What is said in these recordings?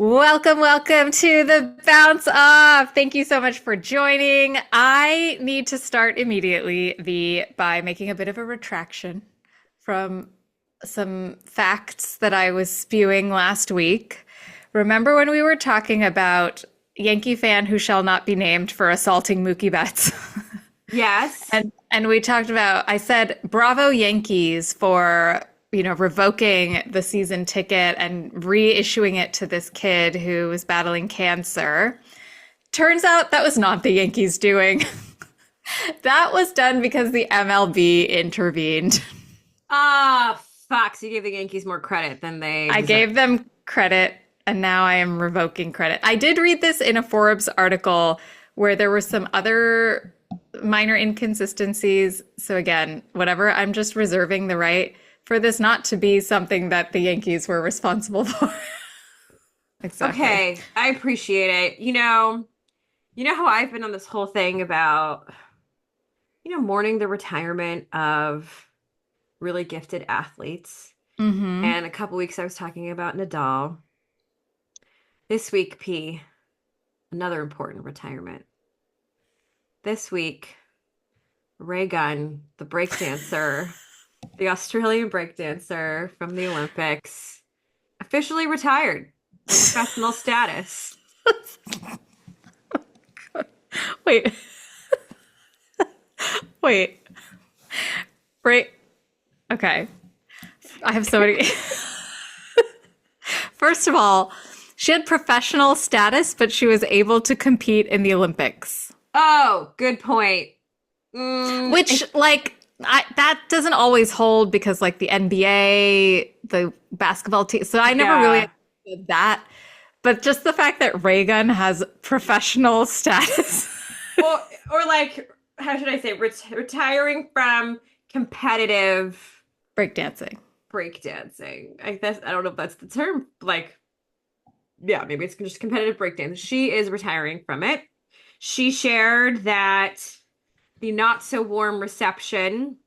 Welcome to the Bounce Off. Thank you so much for joining. I need to start immediately by making a bit of a retraction from some facts that I was spewing last week. Remember when we were talking about Yankee fan who shall not be named for assaulting Mookie Betts? Yes. And we talked about, I said, bravo Yankees for, revoking the season ticket and reissuing it to this kid who was battling cancer. Turns out that was not the Yankees doing. That was done because the MLB intervened. Ah, fuck. So you gave the Yankees more credit than they I deserve. gave them credit, and now I am revoking credit. I did read this in a Forbes article where there were some other minor inconsistencies. So again, whatever, I'm just reserving the right for this not to be something that the Yankees were responsible for. Exactly. Okay, I appreciate it. You know how I've been on this whole thing about, mourning the retirement of really gifted athletes. Mm-hmm. And a couple weeks I was talking about Nadal. This week, P, another important retirement. This week, Raygun, the breakdancer, the Australian breakdancer from the Olympics, officially retired from professional status. Wait. Wait. Right. Okay. I have so many. First of all, she had professional status, but she was able to compete in the Olympics. Oh, good point. Which, that doesn't always hold because, the NBA, the basketball team. So I never really understood that. But just the fact that Raygun has professional status. or how should I say, retiring from competitive breakdancing. I guess I don't know if that's the term. Maybe it's just competitive breakdance. She is retiring from it. She shared that the not so warm reception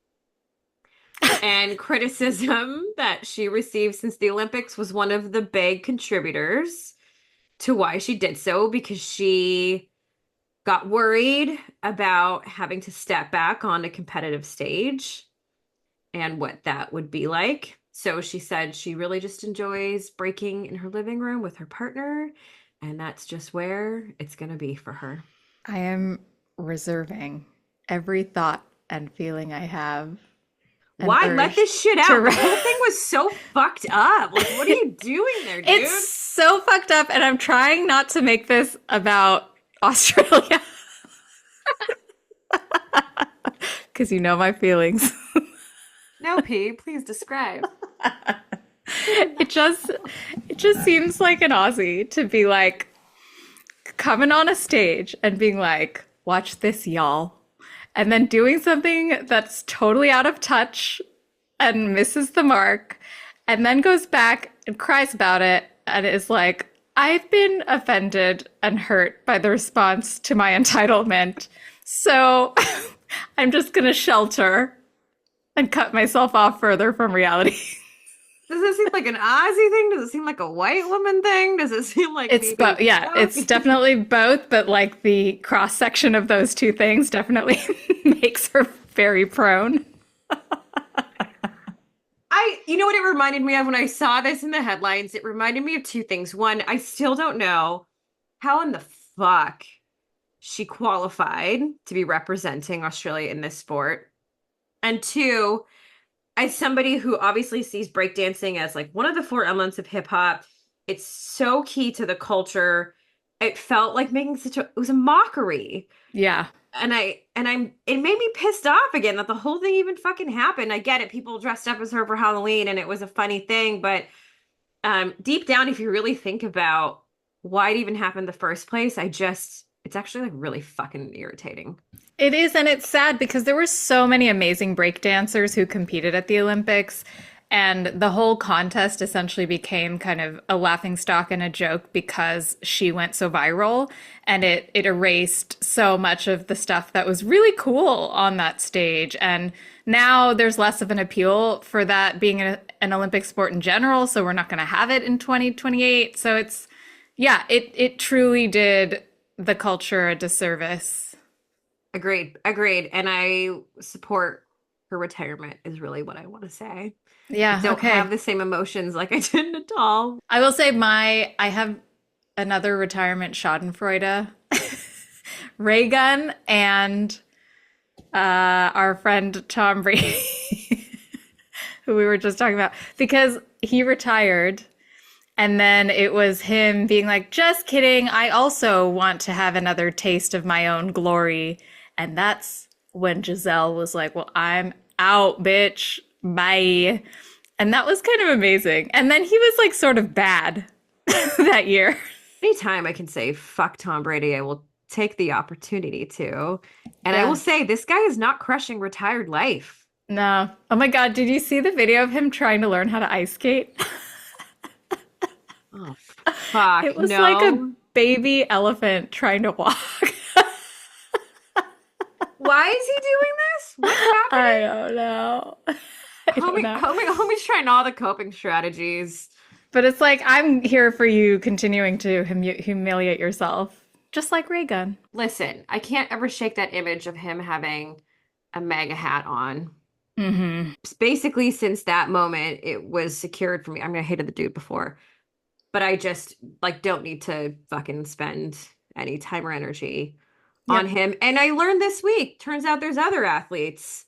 and criticism that she received since the Olympics was one of the big contributors to why she did so, because she got worried about having to step back on a competitive stage and what that would be like. So she said she really just enjoys breaking in her living room with her partner, and that's just where it's going to be for her. I am reserving every thought and feeling I have. Why let this shit out? The whole thing was so fucked up. What are you doing there, dude? It's so fucked up, and I'm trying not to make this about Australia. Because you know my feelings. No, P, please describe. It just seems like an Aussie to be coming on a stage and being like, watch this, y'all. And then doing something that's totally out of touch and misses the mark, and then goes back and cries about it and is like, I've been offended and hurt by the response to my entitlement. So I'm just going to shelter and cut myself off further from reality. Does it seem like an Aussie thing? Does it seem like a white woman thing? Does it seem like it's both? Yeah, it's definitely both. But the cross section of those two things definitely makes her very prone. You know what it reminded me of when I saw this in the headlines? It reminded me of two things. One, I still don't know how in the fuck she qualified to be representing Australia in this sport. And two, as somebody who obviously sees breakdancing as one of the four elements of hip hop, it's so key to the culture. It felt like it was a mockery. Yeah. And it made me pissed off again that the whole thing even fucking happened. I get it. People dressed up as her for Halloween and it was a funny thing. But deep down, if you really think about why it even happened in the first place, it's actually really fucking irritating. It is, and it's sad because there were so many amazing breakdancers who competed at the Olympics, and the whole contest essentially became kind of a laughingstock and a joke because she went so viral, and it erased so much of the stuff that was really cool on that stage. And now there's less of an appeal for that being an Olympic sport in general, so we're not going to have it in 2028. So Yeah, it truly did the culture a disservice. Agreed. Agreed. And I support her retirement is really what I want to say. I Yeah, don't have okay. the same emotions like I did at all. I will say I have another retirement Schadenfreude. Raygun and our friend Tom Brady, who we were just talking about, because he retired and then it was him being like, just kidding. I also want to have another taste of my own glory. And that's when Giselle was like, well, I'm out, bitch. Bye. And that was kind of amazing. And then he was like sort of bad that year. Anytime I can say fuck Tom Brady, I will take the opportunity to. And I will Yeah. say this guy is not crushing retired life. No. Oh my God. Did you see the video of him trying to learn how to ice skate? Oh, fuck. It was like a No. baby elephant trying to walk. Why is he doing this? What's I happening? don't know. I don't know. Homie's trying all the coping strategies. But it's like, I'm here for you continuing to humiliate yourself, just like Raygun. Listen, I can't ever shake that image of him having a MAGA hat on. Hmm. Basically, since that moment, it was secured for me. I mean, I hated the dude before, but I just like don't need to fucking spend any time or energy on Yep. him. And I learned this week, turns out there's other athletes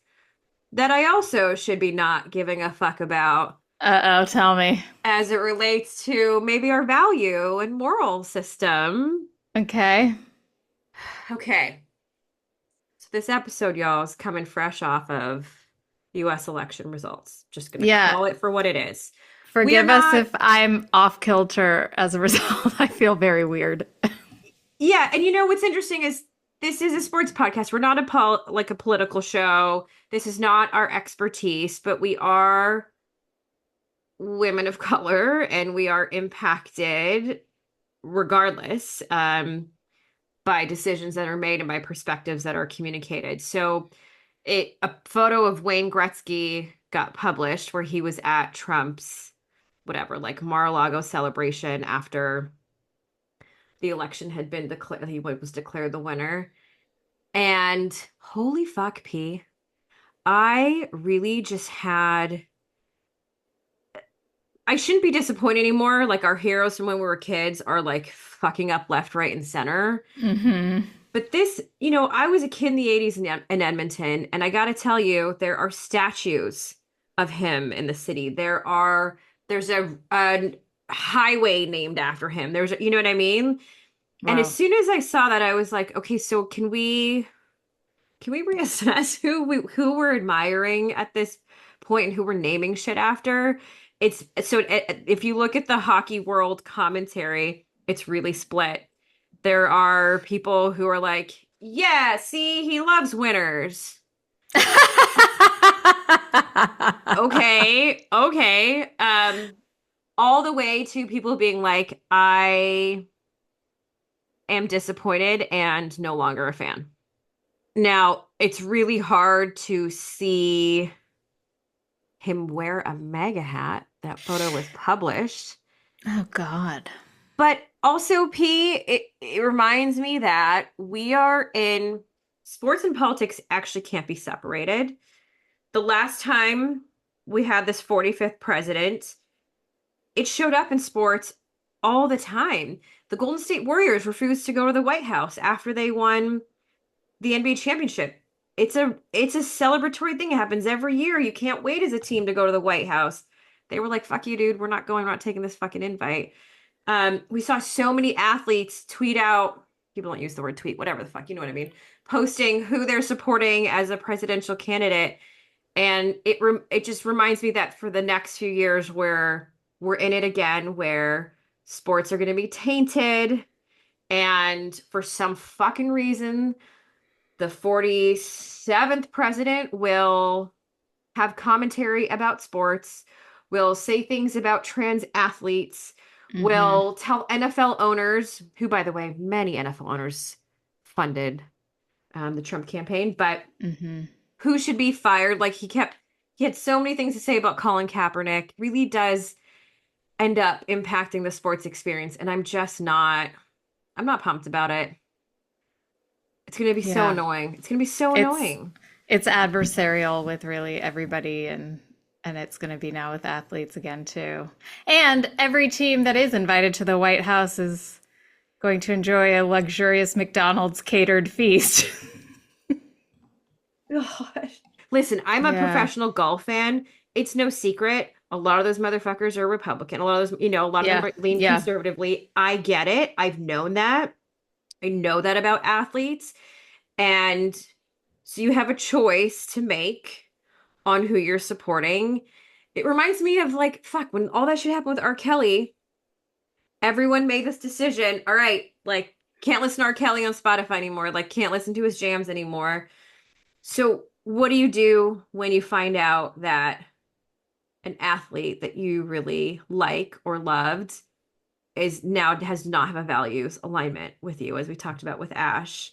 that I also should be not giving a fuck about Uh-oh, tell me. as it relates to maybe our value and moral system. Okay. Okay. So this episode, y'all, is coming fresh off of US election results. Just gonna Yeah. call it for what it is. We are Forgive us not, if I'm off kilter as a result. I feel very weird. yeah, and you know what's interesting is this is a sports podcast. We're not like a political show. This is not our expertise, but we are women of color and we are impacted regardless by decisions that are made and by perspectives that are communicated. So a photo of Wayne Gretzky got published where he was at Trump's whatever, like Mar-a-Lago celebration after the election had been declared, he was declared the winner. And holy fuck, P, I really just had, I shouldn't be disappointed anymore. Like our heroes from when we were kids are like fucking up left, right, and center. Hmm. But this, you know, I was a kid in the 80s in Edmonton, and I got to tell you, there are statues of him in the city. There's a highway named after him. You know what I mean? And as Wow. soon as I saw that, I was like, okay, so can we reassess who we're admiring at this point and who we're naming shit after? If you look at the hockey world commentary, it's really split. There are people who are like, yeah, see, he loves winners. Okay, okay. All the way to people being like, I am disappointed and no longer a fan. Now, it's really hard to see him wear a MAGA hat. That photo was published. Oh God. But also, it reminds me that we are in sports and politics actually can't be separated. The last time we had this 45th president, it showed up in sports all the time. The Golden State Warriors refused to go to the White House after they won the NBA championship. It's a celebratory thing. It happens every year. You can't wait as a team to go to the White House. They were like, "Fuck you, dude. We're not going. We're not taking this fucking invite." We saw so many athletes tweet out. People don't use the word tweet, whatever the fuck, you know what I mean. Posting who they're supporting as a presidential candidate, and it just reminds me that for the next few years, where we're in it again, where sports are going to be tainted, and for some fucking reason the 47th president will have commentary about sports, will say things about trans athletes, Hmm. will tell NFL owners, who, by the way, many NFL owners funded the Trump campaign, but Hmm. who should be fired. He had so many things to say about Colin Kaepernick. Really does end up impacting the sports experience. And I'm not pumped about it. It's going to be so Yeah. annoying. It's going to be so It's annoying. it's adversarial with really everybody, and it's going to be now with athletes again too. And every team that is invited to the White House is going to enjoy a luxurious McDonald's catered feast. Gosh. Listen, I'm a Yeah. professional golf fan. It's no secret. A lot of those motherfuckers are Republican. A lot of those, a lot of them Yeah. lean Yeah. conservatively. I get it. I've known that. I know that about athletes. And so you have a choice to make on who you're supporting. It reminds me of like, fuck, when all that shit happened with R. Kelly, everyone made this decision. All right, like, can't listen to R. Kelly on Spotify anymore. Like, can't listen to his jams anymore. So, what do you do when you find out that an athlete that you really like or loved is now has not have a values alignment with you, as we talked about with Ash?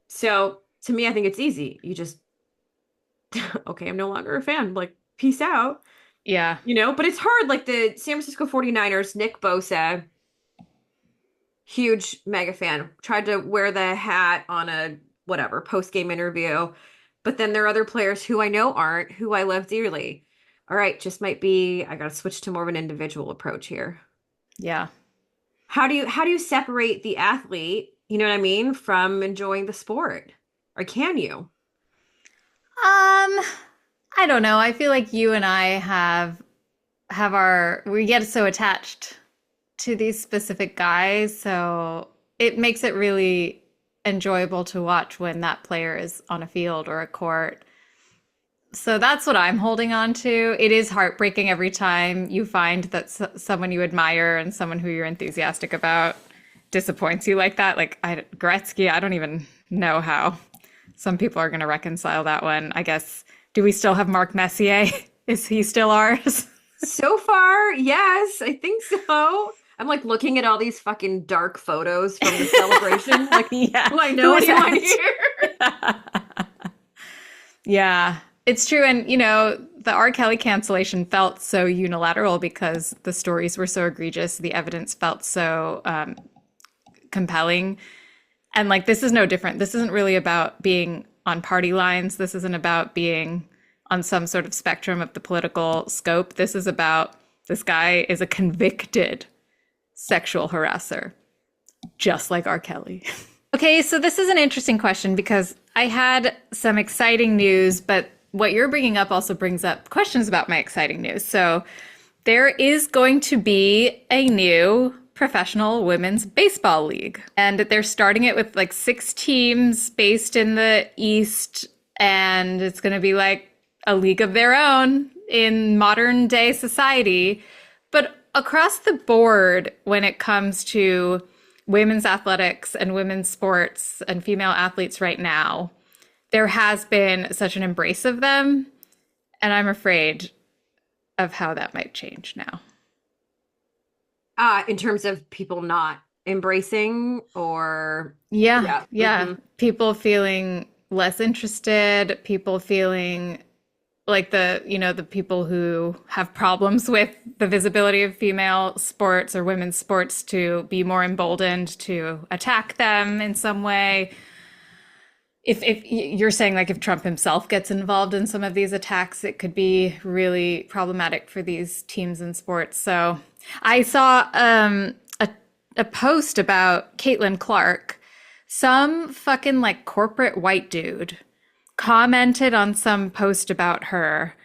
So, to me, I think it's easy. You just, okay, I'm no longer a fan. Like, peace out. Yeah. But it's hard. Like the San Francisco 49ers, Nick Bosa, huge mega fan, tried to wear the hat on a whatever post-game interview. But then there are other players who I know aren't, who I love dearly. All right, just might be I gotta switch to more of an individual approach here. Yeah. How do you separate the athlete, you know what I mean, from enjoying the sport? Or can you? I don't know. I feel like you and I have our we get so attached to these specific guys, so it makes it really enjoyable to watch when that player is on a field or a court. So that's what I'm holding on to. It is heartbreaking every time you find that someone you admire and someone who you're enthusiastic about disappoints you like that. Like Gretzky, I don't even know how some people are going to reconcile that one. I guess, do we still have Mark Messier? Is he still ours? So far, yes, I think so. I'm like looking at all these fucking dark photos from the celebration. Like, Yeah. do I Who know is anyone that? here? Yeah, it's true. And, the R. Kelly cancellation felt so unilateral because the stories were so egregious. The evidence felt so compelling. And like, this is no different. This isn't really about being on party lines. This isn't about being on some sort of spectrum of the political scope. This is about this guy is a convicted sexual harasser, just like R. Kelly. Okay, so this is an interesting question because I had some exciting news, but what you're bringing up also brings up questions about my exciting news. So there is going to be a new professional women's baseball league, and they're starting it with like 6 teams based in the East, and it's going to be like a league of their own in modern day society. But across the board, when it comes to women's athletics and women's sports and female athletes right now, there has been such an embrace of them. And I'm afraid of how that might change now. In terms of people not embracing or Yeah, yeah. yeah. People feeling less interested, people feeling like the people who have problems with the visibility of female sports or women's sports to be more emboldened to attack them in some way. If you're saying like if Trump himself gets involved in some of these attacks, it could be really problematic for these teams and sports. So I saw a post about Caitlin Clark. Some fucking like corporate white dude commented on some post about her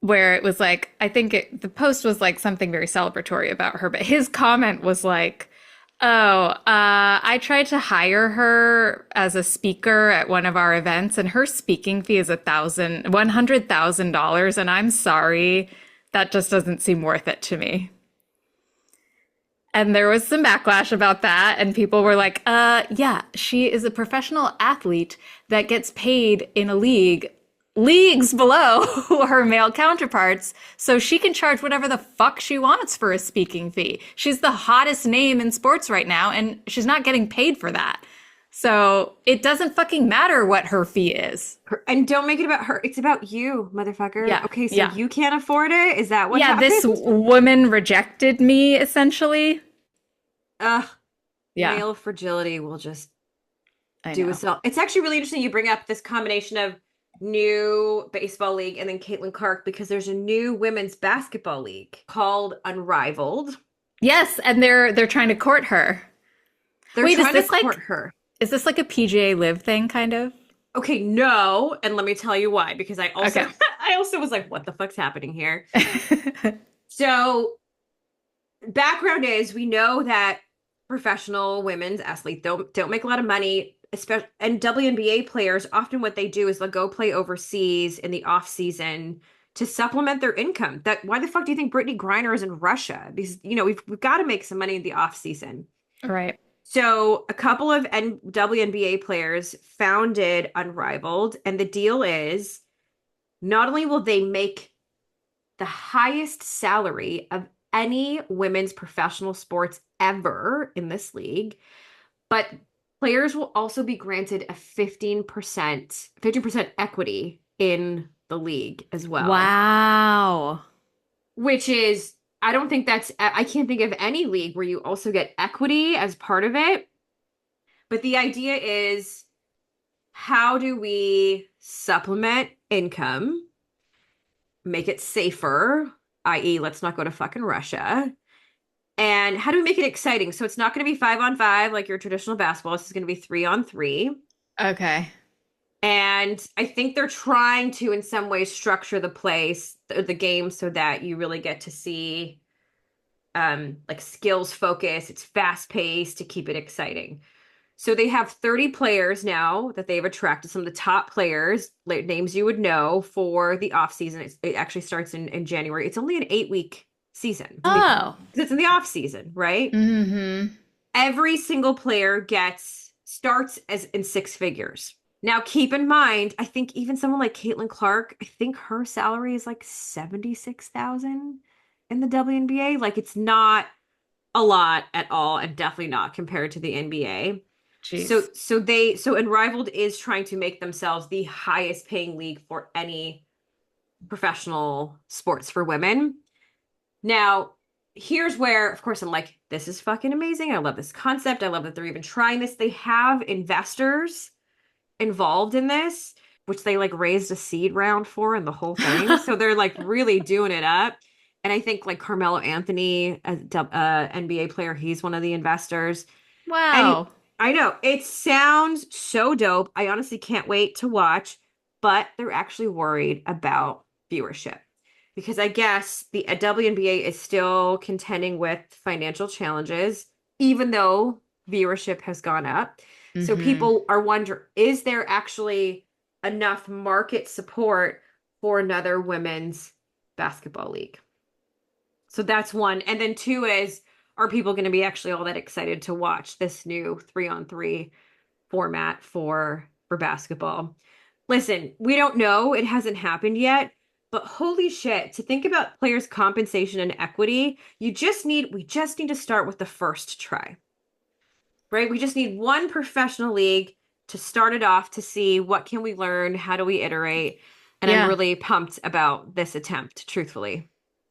where it was like, I think the post was like something very celebratory about her, but his comment was like, oh, I tried to hire her as a speaker at one of our events, and her speaking fee is $100,000, and I'm sorry, that just doesn't seem worth it to me. And there was some backlash about that, and people were like, yeah, she is a professional athlete that gets paid in a leagues below her male counterparts, so she can charge whatever the fuck she wants for a speaking fee. She's the hottest name in sports right now, and she's not getting paid for that. So it doesn't fucking matter what her fee is. And don't make it about her. It's about you, motherfucker. Yeah. Okay, so Yeah. you can't afford it? Is that what Yeah. This happened? woman rejected me, essentially. Ugh, Yeah. male fragility will just I do know. itself. It's actually really interesting you bring up this combination of new baseball league and then Caitlin Clark because there's a new women's basketball league called Unrivaled. Yes. And they're trying to court her. They're Wait, trying to court her. is this like a PGA Live thing, kind of? Okay, no, and let me tell you why because I also Okay. I also was like what the fuck's happening here? So, background is we know that professional women's athletes don't make a lot of money, especially and WNBA players often what they do is they'll go play overseas in the off season to supplement their income. That why the fuck do you think Brittany Griner is in Russia? Because we've got to make some money in the off season. Right. So a couple of WNBA players founded Unrivaled, and the deal is not only will they make the highest salary of any women's professional sports ever in this league, but players will also be granted a 15% equity in the league as well. Wow. Which is, I don't think I can't think of any league where you also get equity as part of it. But the idea is, how do we supplement income, make it safer, i.e., let's not go to fucking Russia? And how do we make it exciting? So it's not going to be 5-on-5 like your traditional basketball. This is going to be 3-on-3. Okay. And I think they're trying to, in some ways, structure the game so that you really get to see like skills focus. It's fast paced to keep it exciting. So they have 30 players now that they've attracted, some of the top players, names you would know for the off season. It actually starts in January. It's only an 8-week season. Oh. Because it's in the off season, right? Mm-hmm. Every single player starts as in six figures. Now, keep in mind, I think even someone like Caitlin Clark, I think her salary is like 76,000 in the WNBA. Like it's not a lot at all, and definitely not compared to the NBA. Jeez. So Unrivaled is trying to make themselves the highest paying league for any professional sports for women. Now, here's where, of course, I'm like, this is fucking amazing. I love this concept. I love that they're even trying this. They have investors involved in this, which they like raised a seed round for and the whole thing. So they're like really doing it up. And I think like Carmelo Anthony, a NBA player, he's one of the investors. And Wow. I know it sounds so dope. I honestly can't wait to watch, but they're actually worried about viewership because I guess the WNBA is still contending with financial challenges, even though viewership has gone up. So Mm-hmm. people are wondering, is there actually enough market support for another women's basketball league? So that's one. And then two is, are people going to be actually all that excited to watch this new 3-on-3 format for basketball? Listen, we don't know. It hasn't happened yet. But holy shit, to think about players' compensation and equity, we just need to start with the first try. Right? We just need one professional league to start it off to see what can we learn, how do we iterate? And I'm Yeah. really pumped about this attempt, truthfully.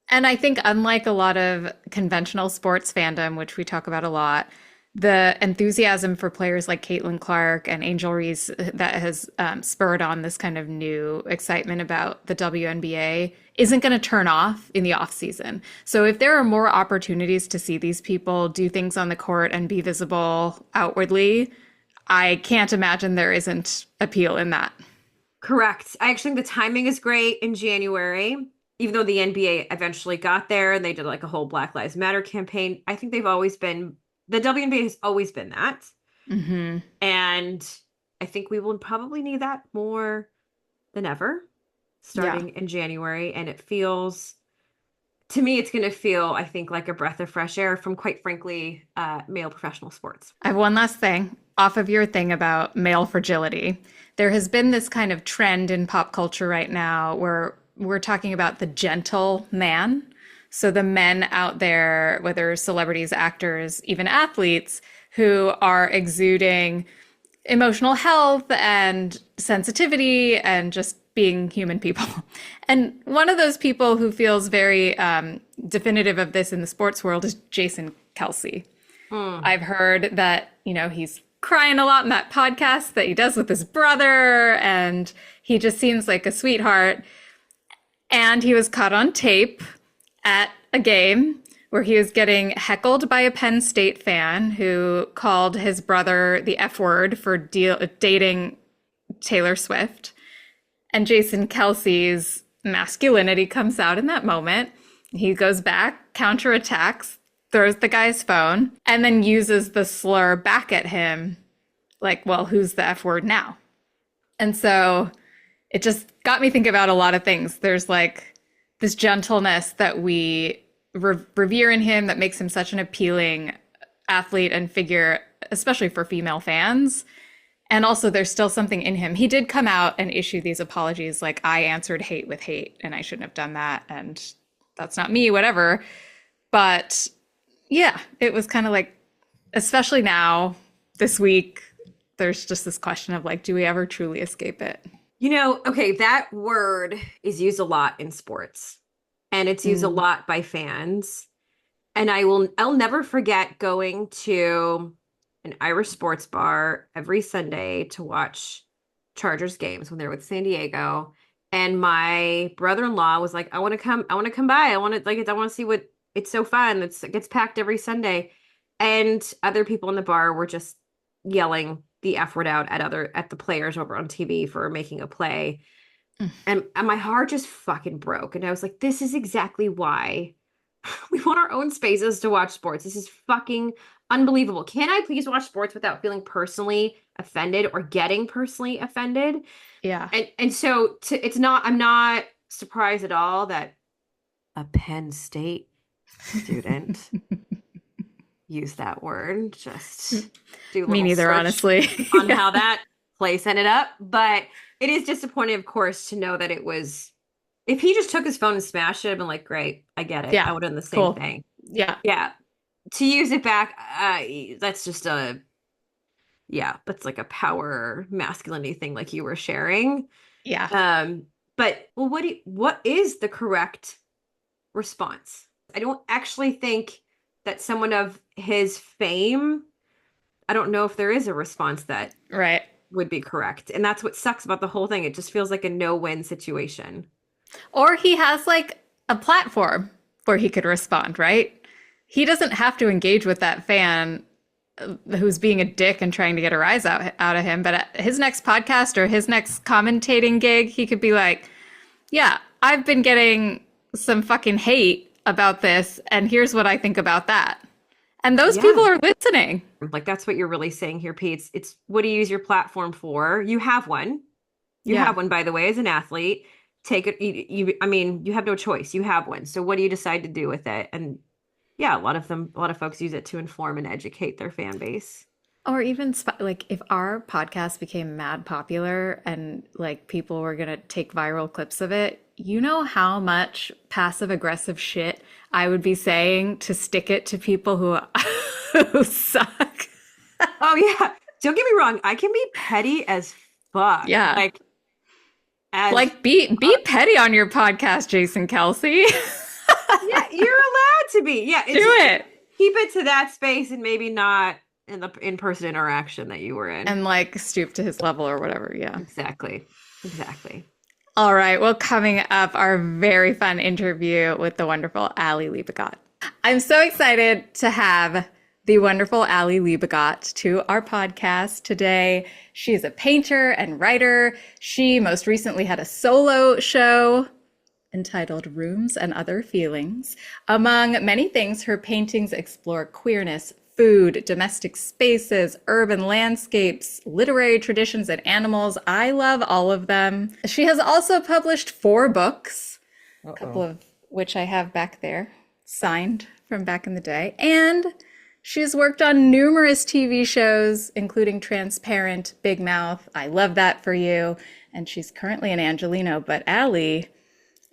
And I think, unlike a lot of conventional sports fandom, which we talk about a lot, the enthusiasm for players like Caitlin Clark and Angel Reese that has spurred on this kind of new excitement about the WNBA isn't going to turn off in the off season. So if there are more opportunities to see these people do things on the court and be visible outwardly, I can't imagine there isn't appeal in that. Correct. I actually think the timing is great in January, even though the NBA eventually got there and they did like a whole Black Lives Matter campaign. I think the WNBA has always been that. Hmm. And I think we will probably need that more than ever Yeah. starting in January. And to me, it's going to feel, I think, like a breath of fresh air from, quite frankly, male professional sports. I have one last thing off of your thing about male fragility. There has been this kind of trend in pop culture right now where we're talking about the gentle man. So the men out there, whether celebrities, actors, even athletes, who are exuding emotional health and sensitivity and just being human people. And one of those people who feels very definitive of this in the sports world is Jason Kelce. I've heard that, he's crying a lot in that podcast that he does with his brother, and he just seems like a sweetheart. And he was caught on tape at a game where he was getting heckled by a Penn State fan who called his brother the F word for dating Taylor Swift. And Jason Kelce's masculinity comes out in that moment. He goes back, counterattacks, throws the guy's phone, and then uses the slur back at him, like, well, who's the F word now? And so it just got me thinking about a lot of things. There's like this gentleness that we revere in him that makes him such an appealing athlete and figure, especially for female fans. And also there's still something in him. He did come out and issue these apologies, like, I answered hate with hate and I shouldn't have done that, and that's not me, whatever. But yeah, it was kind of like, especially now, this week, there's just this question of like, do we ever truly escape it? Okay, that word is used a lot in sports, and it's used a lot by fans. And I'll never forget going to an Irish sports bar every Sunday to watch Chargers games when they're with San Diego. And my brother-in-law was like, I want to come by. I want to see what, it's so fun. It gets packed every Sunday. And other people in the bar were just yelling the F word out at the players over on TV for making a play. And my heart just fucking broke. And I was like, this is exactly why we want our own spaces to watch sports. This is fucking unbelievable. Can I please watch sports without feeling personally offended or getting personally offended? Yeah. And so I'm not surprised at all that a Penn State student used that word. Just do a little me neither, search honestly. on how that place ended up. But it is disappointing, of course, to know that it was, if he just took his phone and smashed it, I'd been like, great, I get it. Yeah, I would have done the same cool. thing. Yeah. Yeah. To use it back, that's just that's like a power masculinity thing, like you were sharing. Yeah. But what is the correct response? I don't actually think that someone of his fame, I don't know if there is a response that Right. would be correct. And that's what sucks about the whole thing. It just feels like a no-win situation. Or he has like a platform where he could respond, right? He doesn't have to engage with that fan who's being a dick and trying to get a rise out of him. But at his next podcast or his next commentating gig, he could be like, yeah, I've been getting some fucking hate about this, and here's what I think about that. And those people are listening. Like, that's what you're really saying here, Pete. It's what do you use your platform for? You have one. You have one, by the way, as an athlete. Take it. You have no choice. You have one. So what do you decide to do with it? And yeah, a lot of folks use it to inform and educate their fan base. Or even like if our podcast became mad popular and like people were going to take viral clips of it, you know how much passive aggressive shit I would be saying to stick it to people who suck. Oh yeah. Don't get me wrong. I can be petty as fuck. Yeah. Like be petty on your podcast, Jason Kelce. Yeah, you're allowed to be. Yeah. Do it. Keep it to that space and maybe not in the in-person interaction that you were in. And like stoop to his level or whatever. Yeah. Exactly. All right. Well, coming up, our very fun interview with the wonderful Ali Liebegott. I'm so excited to have the wonderful Ali Liebegott to our podcast today. She is a painter and writer. She most recently had a solo show entitled Rooms and Other Feelings. Among many things, her paintings explore queerness, food, domestic spaces, urban landscapes, literary traditions, and animals. I love all of them. She has also published 4 books, a couple of which I have back there, signed from back in the day. And she's worked on numerous TV shows, including Transparent, Big Mouth, I Love That for You, and she's currently in Angelino. But Ali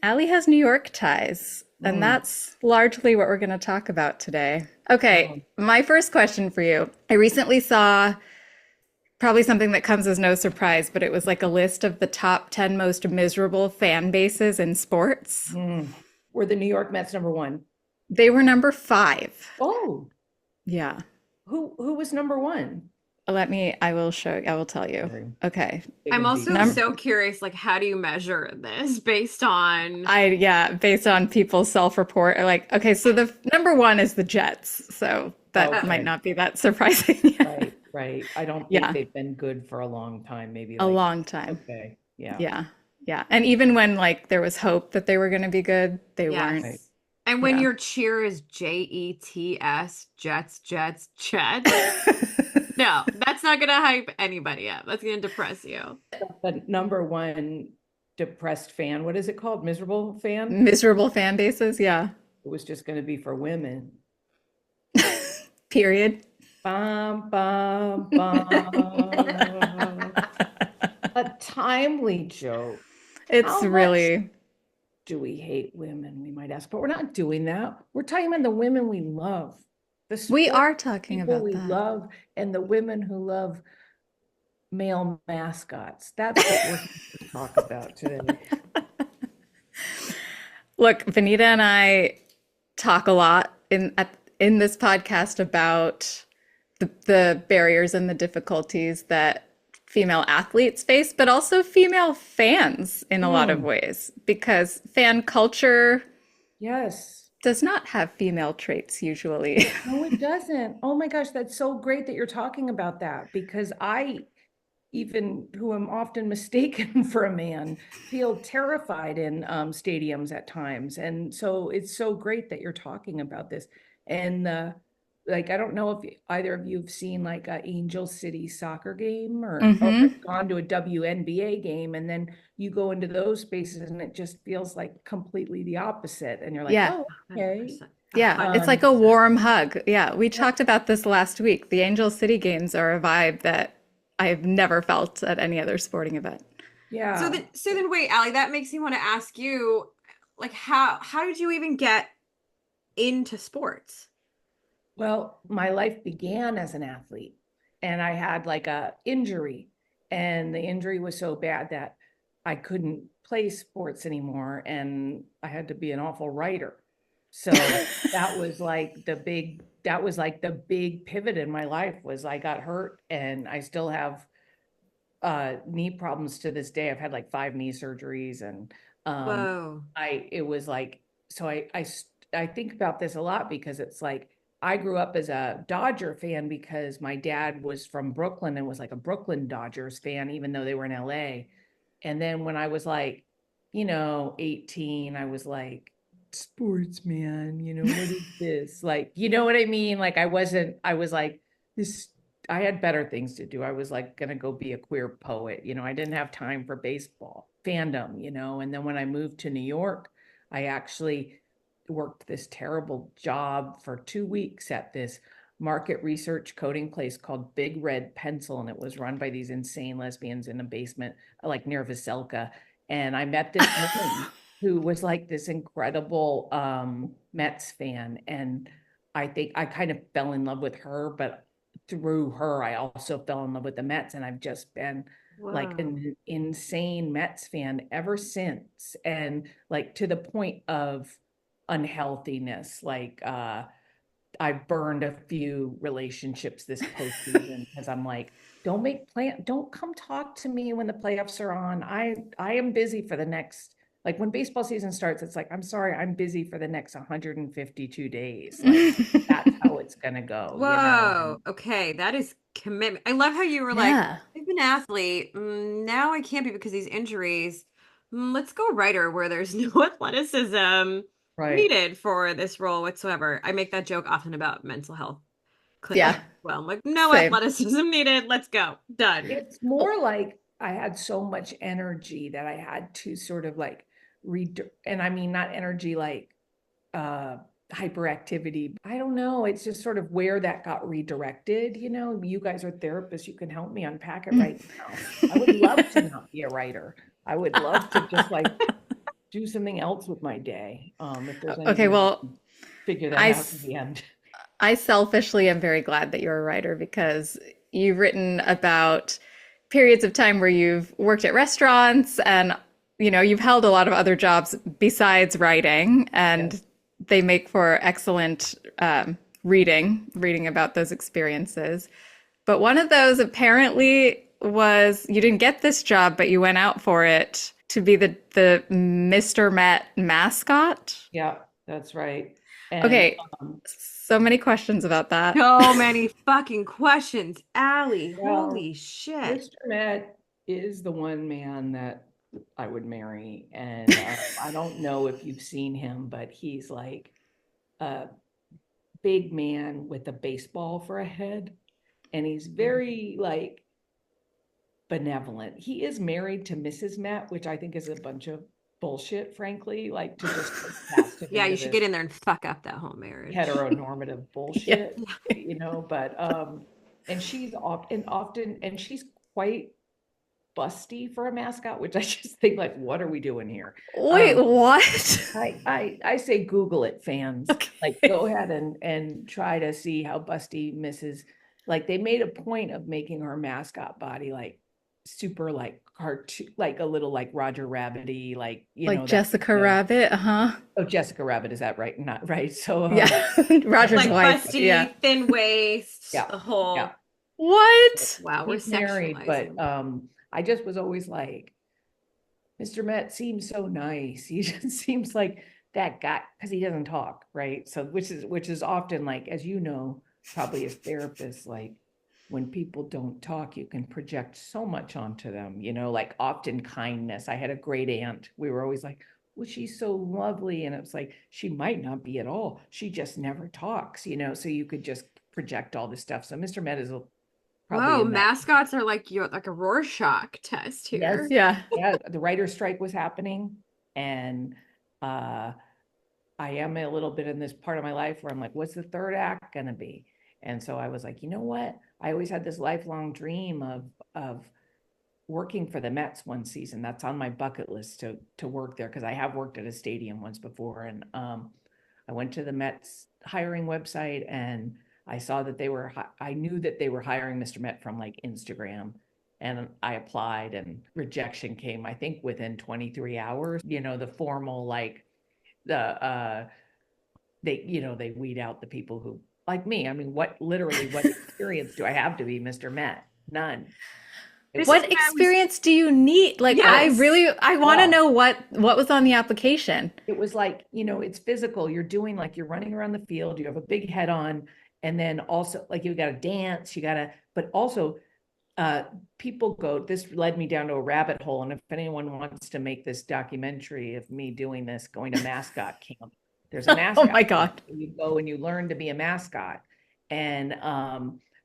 has New York ties, and that's largely what we're going to talk about today. Okay, my first question for you. I recently saw probably something that comes as no surprise, but it was like a list of the top 10 most miserable fan bases in sports. Mm. Were the New York Mets number one? They were number 5. Oh, Yeah. who was number one? I will show, I will tell you. Sorry. Okay. Big I'm and also deep. so curious, like, how do you measure this based on Yeah, based on people's self-report, or like, okay, so the number 1 is the Jets. So that Okay. might not be that surprising. Right, right. I don't think Yeah, they've been good for a long time, maybe a like, long time. okay, yeah. Yeah. Yeah. And even when like there was hope that they were going to be good, they weren't. Right. yes. And when Yeah. your cheer is Jets, Jets, Jets, Jets, no, that's not gonna hype anybody up. That's gonna depress you. The number one depressed fan, what is it called? Miserable fan? Miserable fan bases. Yeah. It was just going to be for women. Period. Bum, bum, bum. A timely joke. It's How much really, do we hate women, we might ask, but we're not doing that. We're talking about the women we love, the we sport are talking people about we that. love, and the women who love male mascots. That's what we're going to talk about today. Look, Vanita and I talk a lot in this podcast about the barriers and the difficulties that female athletes face, but also female fans in a lot of ways, because fan culture Yes. does not have female traits usually. No, it doesn't. Oh my gosh, that's so great that you're talking about that, because I, even who am often mistaken for a man, feel terrified in stadiums at times. And so it's so great that you're talking about this. And like, I don't know if either of you have seen like a Angel City soccer game or gone to a WNBA game, and then you go into those spaces and it just feels like completely the opposite. And you're like, Yeah. oh, okay. 100%. Yeah, it's like a warm hug. Yeah, we talked about this last week. The Angel City games are a vibe that I've never felt at any other sporting event. Yeah. So then wait, Ali, that makes me want to ask you, like, how did you even get into sports? Well, my life began as an athlete, and I had like a injury, and the injury was so bad that I couldn't play sports anymore, and I had to be an awful writer. So that was like the big pivot in my life. Was I got hurt, and I still have knee problems to this day. I've had like 5 knee surgeries, and Whoa. it was like, so I think about this a lot, because it's like I grew up as a Dodger fan because my dad was from Brooklyn and was like a Brooklyn Dodgers fan, even though they were in LA. And then when I was like, 18, I was like, sports, man, what is this? Like, you know what I mean? Like, I was like, this, I had better things to do. I was like going to go be a queer poet. I didn't have time for baseball fandom, and then when I moved to New York, I actually worked this terrible job for 2 weeks at this market research coding place called Big Red Pencil, and it was run by these insane lesbians in a basement like near Veselka. And I met this woman who was like this incredible Mets fan, and I think I kind of fell in love with her, but through her I also fell in love with the Mets, and I've just been like an insane Mets fan ever since, and like to the point of unhealthiness. Like I burned a few relationships this postseason because I'm like, don't come talk to me when the playoffs are on. I am busy for the next, like when baseball season starts, it's like, I'm sorry, I'm busy for the next 152 days. Like that's how it's gonna go. Whoa. Okay, that is commitment. I love how you were like, Yeah. I've been an athlete. Now I can't be because of these injuries. Let's go writer where there's no athleticism Right. needed for this role whatsoever. I make that joke often about mental health clinics. Yeah. Well, I'm like, no Same. athleticism needed. Let's go. Done. It's more like I had so much energy that I had to sort of like and I mean not energy like hyperactivity. I don't know. It's just sort of where that got redirected. You guys are therapists. You can help me unpack it right now. I would love to not be a writer. I would love to just like do something else with my day. If there's any Okay, well, figure that I out at the end. I selfishly am very glad that you're a writer, because you've written about periods of time where you've worked at restaurants and you've held a lot of other jobs besides writing, and they make for excellent reading about those experiences. But one of those apparently was you didn't get this job, but you went out for it to be the Mr. Met mascot. Yeah, that's right. And Okay, so many questions about that. So many fucking questions, Ali. Well, Holy shit. Mr. Met is the one man that I would marry. And I don't know if you've seen him, but he's like a big man with a baseball for a head. And he's very like benevolent. He is married to Mrs. Met, which I think is a bunch of bullshit, frankly, like to just cast him Yeah, into you should this get in there and fuck up that whole marriage. heteronormative bullshit, but and she's often and she's quite busty for a mascot, which I just think like, what are we doing here? Wait, what? I say Google it, fans. Okay. Like go ahead and try to see how busty Mrs. Like they made a point of making her mascot body like super like cartoon, like a little like Roger Rabbit-y, like Like Jessica Rabbit, Oh, Jessica Rabbit, is that right? Not right. So yeah, Roger's like wife. busty, Yeah. thin waist, Yeah. the whole. Yeah. What? Wow, we're he's married, but sexualizing. I just was always like, Mr. Met seems so nice. He just seems like that guy because he doesn't talk, right? So which is often like, as you know, probably as therapists, like when people don't talk, you can project so much onto them, like often kindness. I had a great aunt. We were always like, well, she's so lovely. And it's like, she might not be at all. She just never talks, so you could just project all this stuff. So Mr. Met is probably Whoa, in that. mascots are like a Rorschach test here. Yes. Yeah. Yeah, the writer's strike was happening, and I am a little bit in this part of my life where I'm like, what's the third act gonna be? And so I was like, you know what? I always had this lifelong dream of working for the Mets one season. That's on my bucket list to work there because I have worked at a stadium once before. And I went to the Mets hiring website and I saw that I knew that they were hiring Mr. Met from like Instagram. And I applied and rejection came, I think within 23 hours, the formal, like they weed out the people who like me. I mean, what experience do I have to be Mr. Met? None. What experience do you need? Like, Yes. I want to know what was on the application. It was like, it's physical. You're doing like, you're running around the field, you have a big head on, and then also like, you got to dance, but also this led me down to a rabbit hole. And if anyone wants to make this documentary of me doing this, going to mascot camp, there's a mascot. Oh my God. You go and you learn to be a mascot. And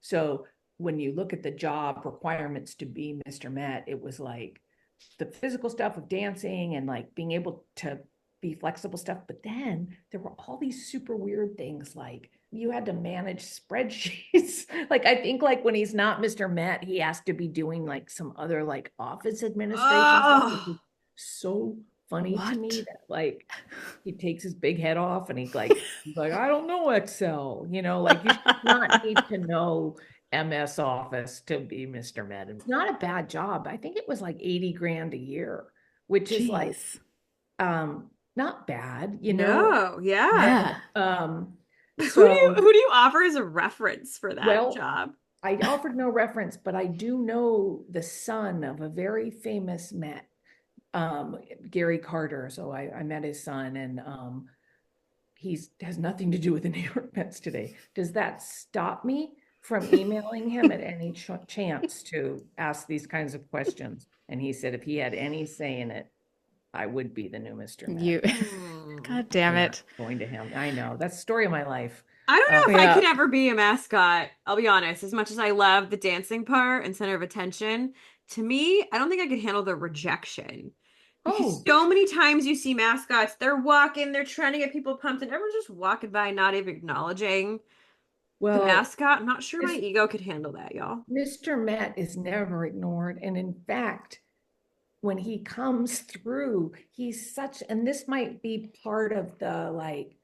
so when you look at the job requirements to be Mr. Met, it was like the physical stuff of dancing and like being able to be flexible stuff. But then there were all these super weird things, like you had to manage spreadsheets. Like I think like when he's not Mr. Met, he has to be doing like some other like office administration stuff, which is so funny to me that like he takes his big head off and he's like, I don't know Excel, like you should not need to know MS Office to be Mr. Met. It's not a bad job. I think it was like 80 grand a year, which is like not bad, No, yeah. So, who do you offer as a reference for that job? I offered no reference, but I do know the son of a very famous Met, Gary Carter. So I met his son, and has nothing to do with the New York Mets today. Does that stop me from emailing him at any chance to ask these kinds of questions? And he said if he had any say in it, I would be the new Mr. Met. God damn it. Going to him. I know. That's the story of my life. I don't know if I could ever be a mascot. I'll be honest. As much as I love the dancing part and center of attention, to me, I don't think I could handle the rejection. Because so many times you see mascots, they're walking, they're trying to get people pumped, and everyone's just walking by, not even acknowledging the mascot. I'm not sure my ego could handle that, y'all. Mr. Met is never ignored. And in fact, when he comes through, he's and this might be part of the like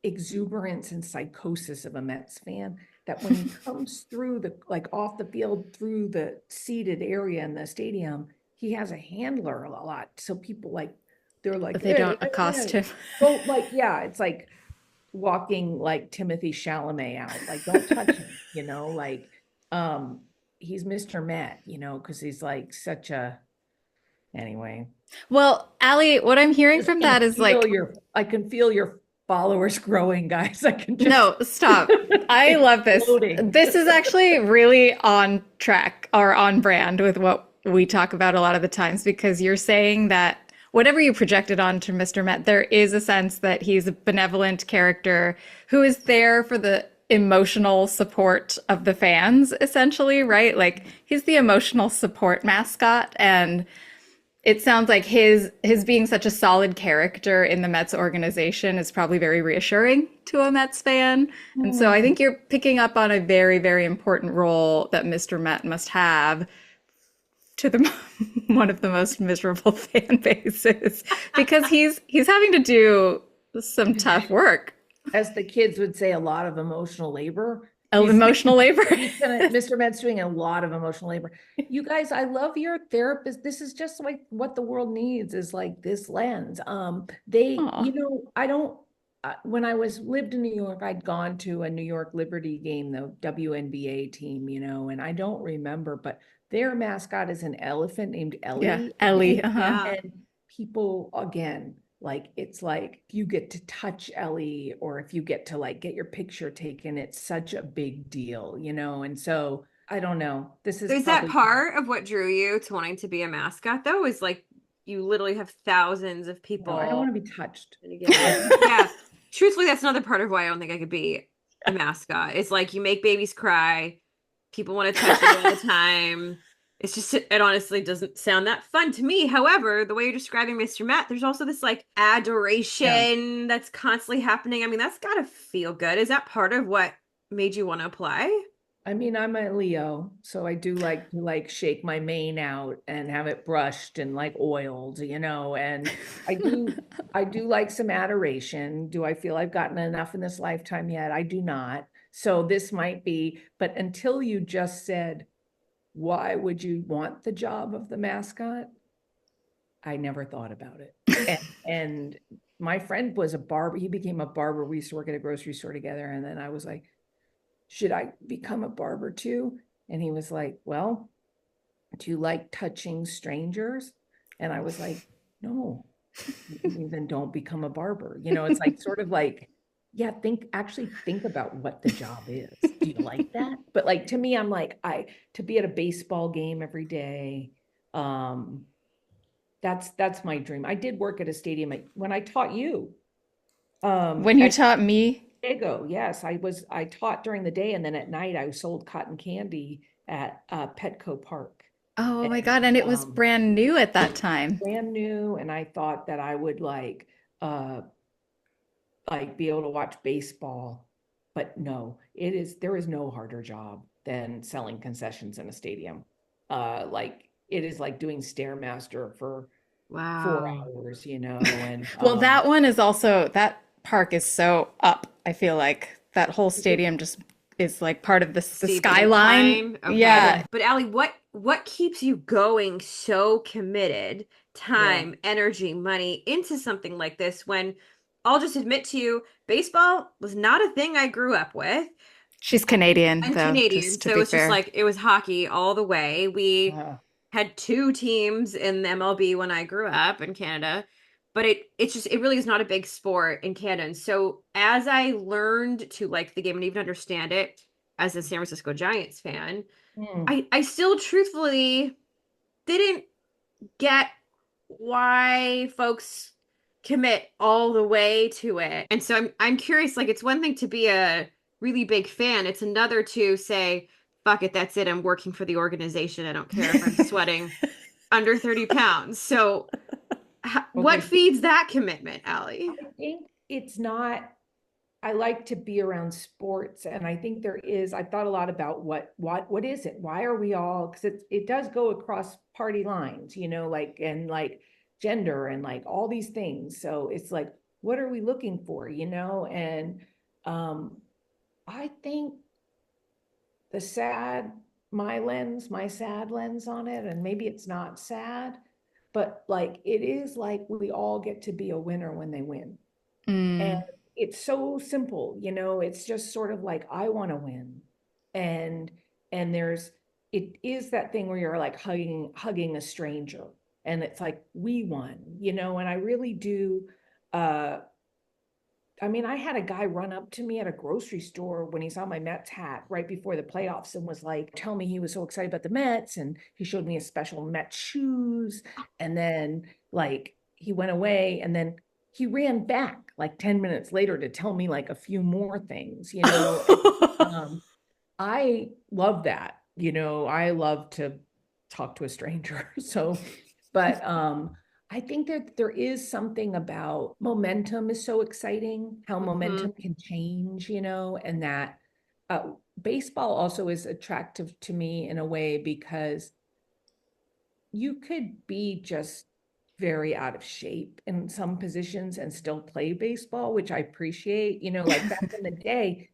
exuberance and psychosis of a Mets fan, that when he comes through the, like off the field, through the seated area in the stadium, he has a handler a lot. So people like, they're like, But they don't accost him. So like, yeah, it's like walking like Timothy Chalamet out, like, don't touch him, you know, like, he's Mr. Met, you know, because he's like such a, anyway. Well, Ali, what I'm hearing from that is like, I can feel your followers growing, guys. I can just no, stop. I love this. Exploding. This is actually really on track or on brand with what we talk about a lot of the times, because you're saying that whatever you projected onto Mr. Met, there is a sense that he's a benevolent character who is there for the emotional support of the fans, essentially, right? Like he's the emotional support mascot. And it sounds like his being such a solid character in the Mets organization is probably very reassuring to a Mets fan. And so I think you're picking up on a very, very important role that Mr. Met must have to the one of the most miserable fan bases, because he's having to do some tough work. As the kids would say, a lot of emotional labor. Emotional labor. Mr. Met's doing a lot of emotional labor. You guys, I love your therapist. This is just like what the world needs, is like this lens. Aw. You know, I don't, when I lived in New York, I'd gone to a New York Liberty game, the WNBA team, you know, and I don't remember, but their mascot is an elephant named Ellie. Yeah, Ellie. Yeah. And people, again, like, it's like if you get to touch Ellie, or if you get to like get your picture taken, it's such a big deal, you know? And so I don't know. This is that part of what drew you to wanting to be a mascot, though, is like you literally have thousands of people. No, I don't want to be touched. Yeah. Truthfully, that's another part of why I don't think I could be a mascot. It's like you make babies cry. People want to touch you all the time. It's just, it honestly doesn't sound that fun to me. However, the way you're describing Mr. Matt, there's also this like adoration that's constantly happening. I mean, that's got to feel good. Is that part of what made you want to apply? I mean, I'm a Leo, so I do like to like shake my mane out and have it brushed and like oiled, you know, and I do like some adoration. Do I feel I've gotten enough in this lifetime yet? I do not. So this might be, but until you just said, why would you want the job of the mascot? I never thought about it. And my friend was a barber. He became a barber. We used to work at a grocery store together. And then I was like, should I become a barber too? And he was like, well, do you like touching strangers? And I was like, no, then don't become a barber. You know, it's like sort of like, yeah, actually think about what the job is. Do you like that? But like, to me, I'm like, to be at a baseball game every day, that's my dream. I did work at a stadium when I taught you. When you taught me? Diego, yes, I taught during the day, and then at night I sold cotton candy at Petco Park. Oh my God. And it was brand new at that time. Brand new. And I thought that I would like be able to watch baseball, but no, there is no harder job than selling concessions in a stadium. Like it is like doing Stairmaster for 4 hours, you know. And well, that one is also, that park is so up. I feel like that whole stadium just is like part of the skyline. Okay. Yeah. But Ali, what keeps you going so committed, time, energy, money into something like this when I'll just admit to you, baseball was not a thing I grew up with. She's Canadian, I'm though. Canadian, just so it's just like it was hockey all the way. We had 2 teams in the MLB when I grew up in Canada, but it really is not a big sport in Canada. And so as I learned to like the game and even understand it as a San Francisco Giants fan, I still truthfully didn't get why folks commit all the way to it. And so I'm curious, like it's one thing to be a really big fan. It's another to say, fuck it, that's it. I'm working for the organization. I don't care if I'm sweating under 30 pounds. So what feeds that commitment, Ali? I think it's not, I like to be around sports, and I think I've thought a lot about what is it? Why are we all, because it does go across party lines, you know, like, and like gender and like all these things. So it's like, what are we looking for, you know? And I think the sad, my sad lens on it, and maybe it's not sad, but like it is like we all get to be a winner when they win. And Mm. it's so simple, it's just sort of like I want to win. And there's it is that thing where you're like hugging a stranger and it's like we won, and I really do uh I mean, I had a guy run up to me at a grocery store when he saw my Mets hat right before the playoffs and was like, tell me he was so excited about the Mets. And he showed me a special Mets shoes. And then, like, he went away and then he ran back like 10 minutes later to tell me like a few more things, I love that. I love to talk to a stranger. So, but I think that there is something about momentum is so exciting, how Hmm. momentum can change, and that baseball also is attractive to me in a way because you could be just very out of shape in some positions and still play baseball, which I appreciate. Like back in the day,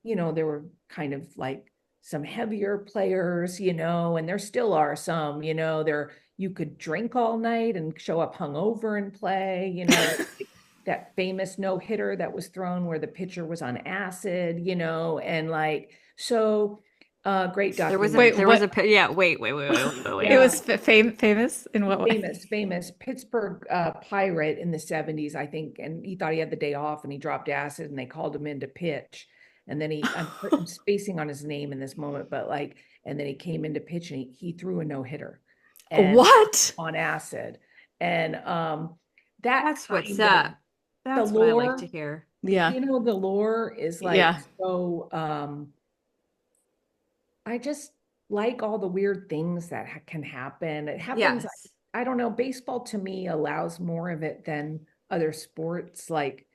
there were kind of like some heavier players, and there still are some, there you could drink all night and show up hungover and play, that famous no hitter that was thrown where the pitcher was on acid, and like, so great Wait, There was documentary. a what? yeah, wait. It Yeah, was famous in what way? famous Pittsburgh Pirate in the 70s, I think, and he thought he had the day off and he dropped acid and they called him in to pitch. And then I'm spacing on his name in this moment, but like, and then he came in to pitch and he threw a no hitter and What? on acid. And that That's what's kind of up. the That's what I like to lore, hear. Yeah. the lore is like Yeah. so I just like all the weird things that can happen. It happens, Yes. I don't know, baseball to me allows more of it than other sports. Like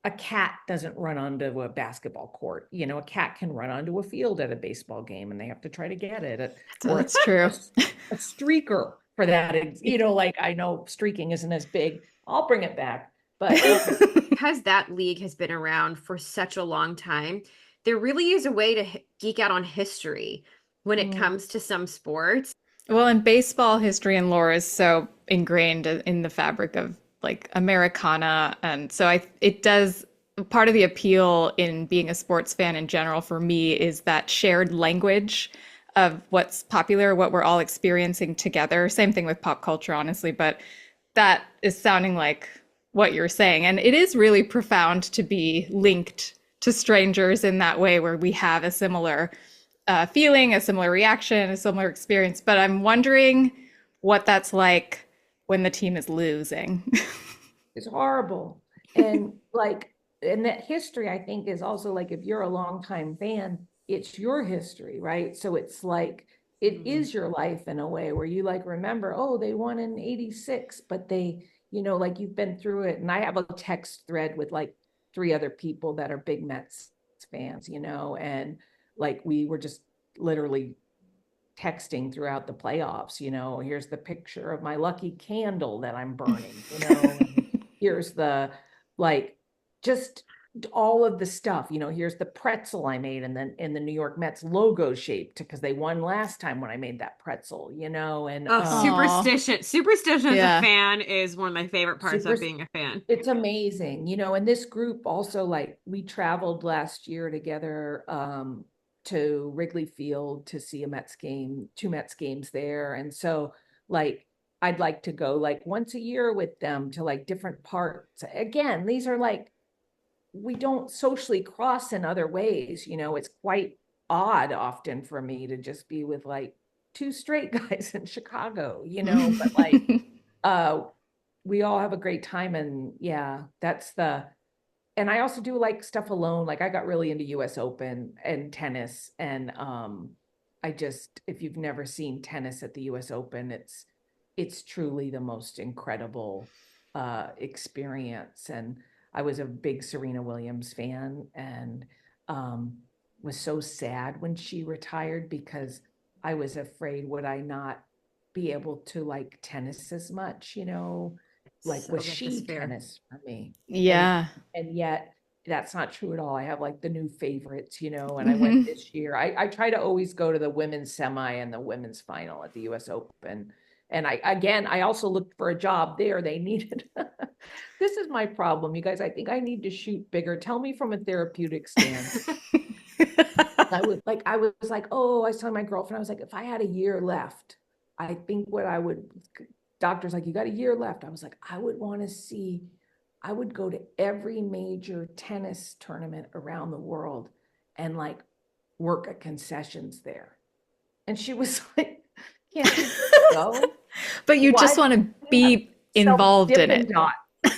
a cat doesn't run onto a basketball court. A cat can run onto a field at a baseball game and they have to try to get it. Or That's true. a, a streaker for that. Like I know streaking isn't as big. I'll bring it back. I But think because that league has been around for such a long time, there really is a way to geek out on history when it mm, comes to some sports. Well, and baseball history and lore is so ingrained in the fabric of like Americana, and so it does part of the appeal in being a sports fan in general for me is that shared language of what's popular, what we're all experiencing together. Same thing with pop culture, honestly, but that is sounding like what you're saying. And it is really profound to be linked to strangers in that way, where we have a similar feeling, a similar reaction, a similar experience. But I'm wondering what that's like when the team is losing. it's horrible. And like, and that history, I think, is also like if you're a longtime fan, it's your history, right? So it's like it Mhm. is your life in a way where you like remember, oh, they won in 86, but they, like you've been through it. And I have a text thread with like three other people that are big Mets fans, and like we were just literally texting throughout the playoffs, here's the picture of my lucky candle that I'm burning, and here's the like just all of the stuff, here's the pretzel I made and then in the New York Mets logo shaped because they won last time when I made that pretzel, and Oh, Aw, superstition. Superstition as a yeah. fan is one of my favorite parts super of being a fan. it's amazing, and this group also like we traveled last year together to Wrigley Field to see a Mets game, two Mets games there. And so like I'd like to go like once a year with them to like different parts. Again, these are like we don't socially cross in other ways, it's quite odd often for me to just be with like two straight guys in Chicago, but like uh we all have a great time. And yeah, that's the and I also do like stuff alone. Like I got really into US Open and tennis. And I just if you've never seen tennis at the US Open, it's truly the most incredible experience. And I was a big Serena Williams fan and um was so sad when she retired because I was afraid would I not be able to like tennis as much, like So was good. That's she fair. tennis for me? And Yeah. yet that's not true at all. I have like the new favorites, and I went this year. I try to always go to the women's semi and the women's final at the US Open. And I also looked for a job there. They needed, this is my problem, you guys. I think I need to shoot bigger. Tell me from a therapeutic stance. I was like, oh, I was telling my girlfriend, I was like, if I had a year left, I think doctor's like, you got a year left. I was like, I would go to every major tennis tournament around the world and like work at concessions there. And she was like, can't you go? But you just want to be involved in it.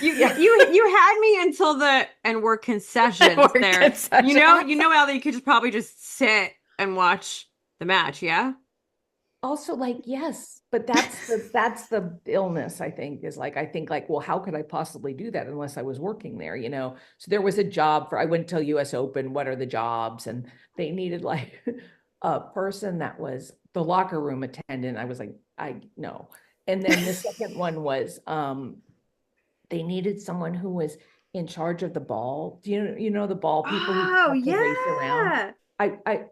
You had me until and work concessions there. Concessions. You know how you could probably just sit and watch the match, yeah? Also, like, yes, but that's the illness, I think, is like, well, how could I possibly do that unless I was working there, So there was a job I went to US Open, what are the jobs? And they needed like a person that was the locker room attendant. I was like, no. And then the second one was, they needed someone who was in charge of the ball. Do you know the ball people who have to race around?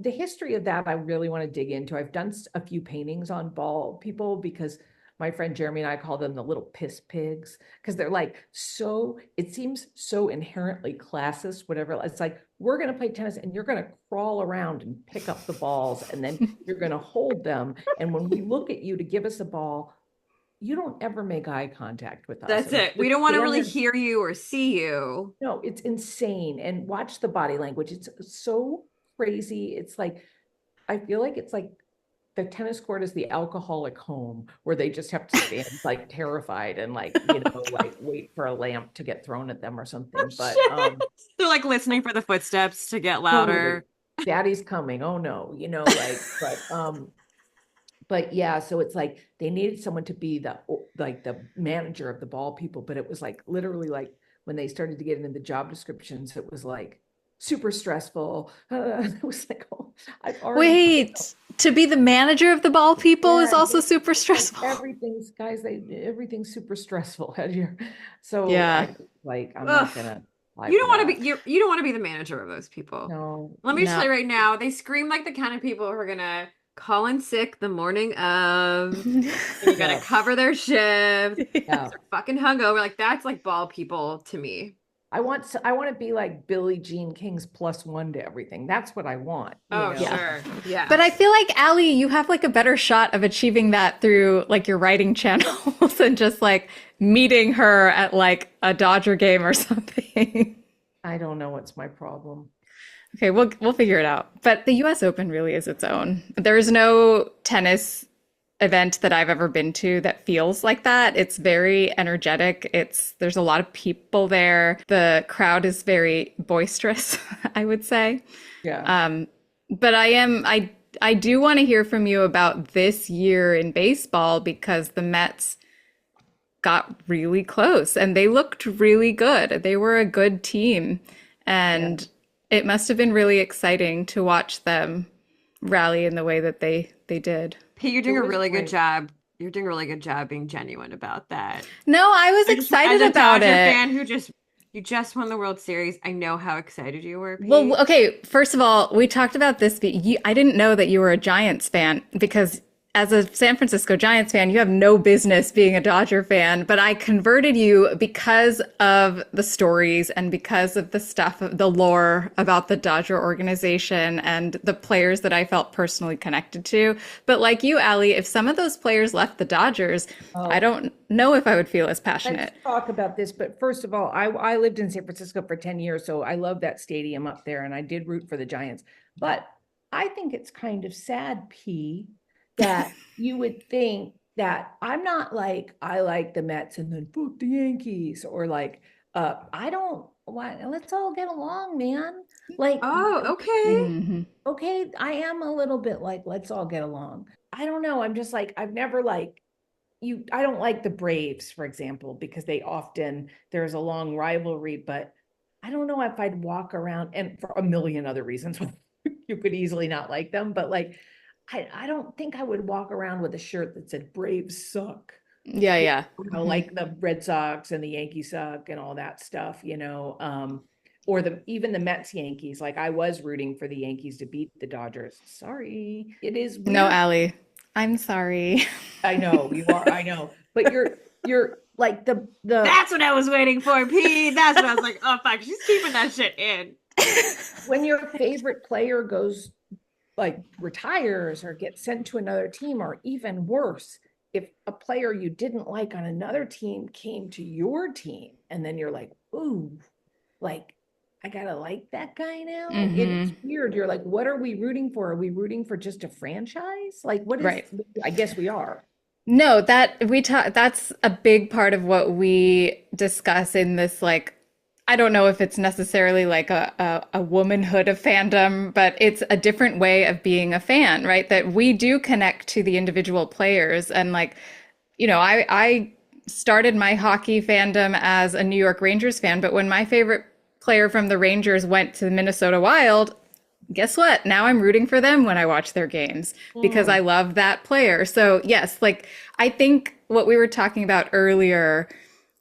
The history of that, I really want to dig into. I've done a few paintings on ball people because my friend Jeremy and I call them the little piss pigs, because they're like, it seems so inherently classist, whatever. It's like, we're going to play tennis and you're going to crawl around and pick up the balls and then you're going to hold them. And when we look at you to give us a ball, you don't ever make eye contact with us. That's it. We don't want to really hear you or see you. No, it's insane. And watch the body language. It's so crazy. It's like, I feel like it's like the tennis court is the alcoholic home where they just have to stand like terrified and like, like wait for a lamp to get thrown at them or something. But they're like listening for the footsteps to get louder. Daddy's coming. Oh no, but yeah, so it's like they needed someone to be the manager of the ball people, but it was like literally like when they started to get into the job descriptions, it was like super stressful. It was like, oh, to be the manager of the ball people is also super stressful. Everything's super stressful. So yeah, I'm not gonna. You don't want to be you don't want to be the manager of those people. No. Let me tell you right now, they scream like the kind of people who are gonna call in sick the morning of. You gotta cover their shift. They're fucking hungover. Like that's like ball people to me. I want to be like Billie Jean King's +1 to everything. That's what I want. Sure. Yeah. But I feel like, Ali, you have like a better shot of achieving that through like your writing channels and just like meeting her at like a Dodger game or something. I don't know what's my problem. Okay, we'll figure it out. But the US Open really is its own. There's no tennis event that I've ever been to that feels like that. It's very energetic. There's a lot of people there. The crowd is very boisterous, I would say. Yeah. But I do want to hear from you about this year in baseball because the Mets got really close and they looked really good. They were a good team and it must have been really exciting to watch them rally in the way that they did. Pete, you're doing a really good job. You're doing a really good job being genuine about that. No, I was excited about it. As a fan you just won the World Series. I know how excited you were, Pete. Well, okay, first of all, we talked about this. I didn't know that you were a Giants fan because as a San Francisco Giants fan, you have no business being a Dodger fan, but I converted you because of the stories and because of the stuff, the lore about the Dodger organization and the players that I felt personally connected to. But like you, Ali, if some of those players left the Dodgers, I don't know if I would feel as passionate. Let's talk about this, but first of all, I lived in San Francisco for 10 years, so I love that stadium up there, and I did root for the Giants. But I think it's kind of sad, P, that you would think that I'm not like, I like the Mets and then fuck the Yankees, or like, let's all get along, man. Like, okay. Okay, I am a little bit like, let's all get along. I don't know. I'm just like, I've never like, I don't like the Braves, for example, because there's a long rivalry, but I don't know if I'd walk around, and for a million other reasons, you could easily not like them, but like, I don't think I would walk around with a shirt that said Braves suck. Yeah. Like the Red Sox and the Yankees suck and all that stuff, or even the Mets Yankees. Like I was rooting for the Yankees to beat the Dodgers. Sorry. It is No, weird. Ali, I'm sorry. I know you are. I know. But you're like the That's what I was waiting for, Pete. That's what I was like, oh fuck, she's keeping that shit in. when your favorite player goes like retires or gets sent to another team, or even worse, if a player you didn't like on another team came to your team, and then you're like, ooh, like I gotta like that guy now. It's weird. You're like, what are we rooting for? Are we rooting for just a franchise? Like, what is, Right. I guess we are. No, that's a big part of what we discuss in this, like, I don't know if it's necessarily like a womanhood of fandom, but it's a different way of being a fan, right? That we do connect to the individual players. And like, I started my hockey fandom as a New York Rangers fan, but when my favorite player from the Rangers went to the Minnesota Wild, guess what? Now I'm rooting for them when I watch their games because I love that player. So yes, like I think what we were talking about earlier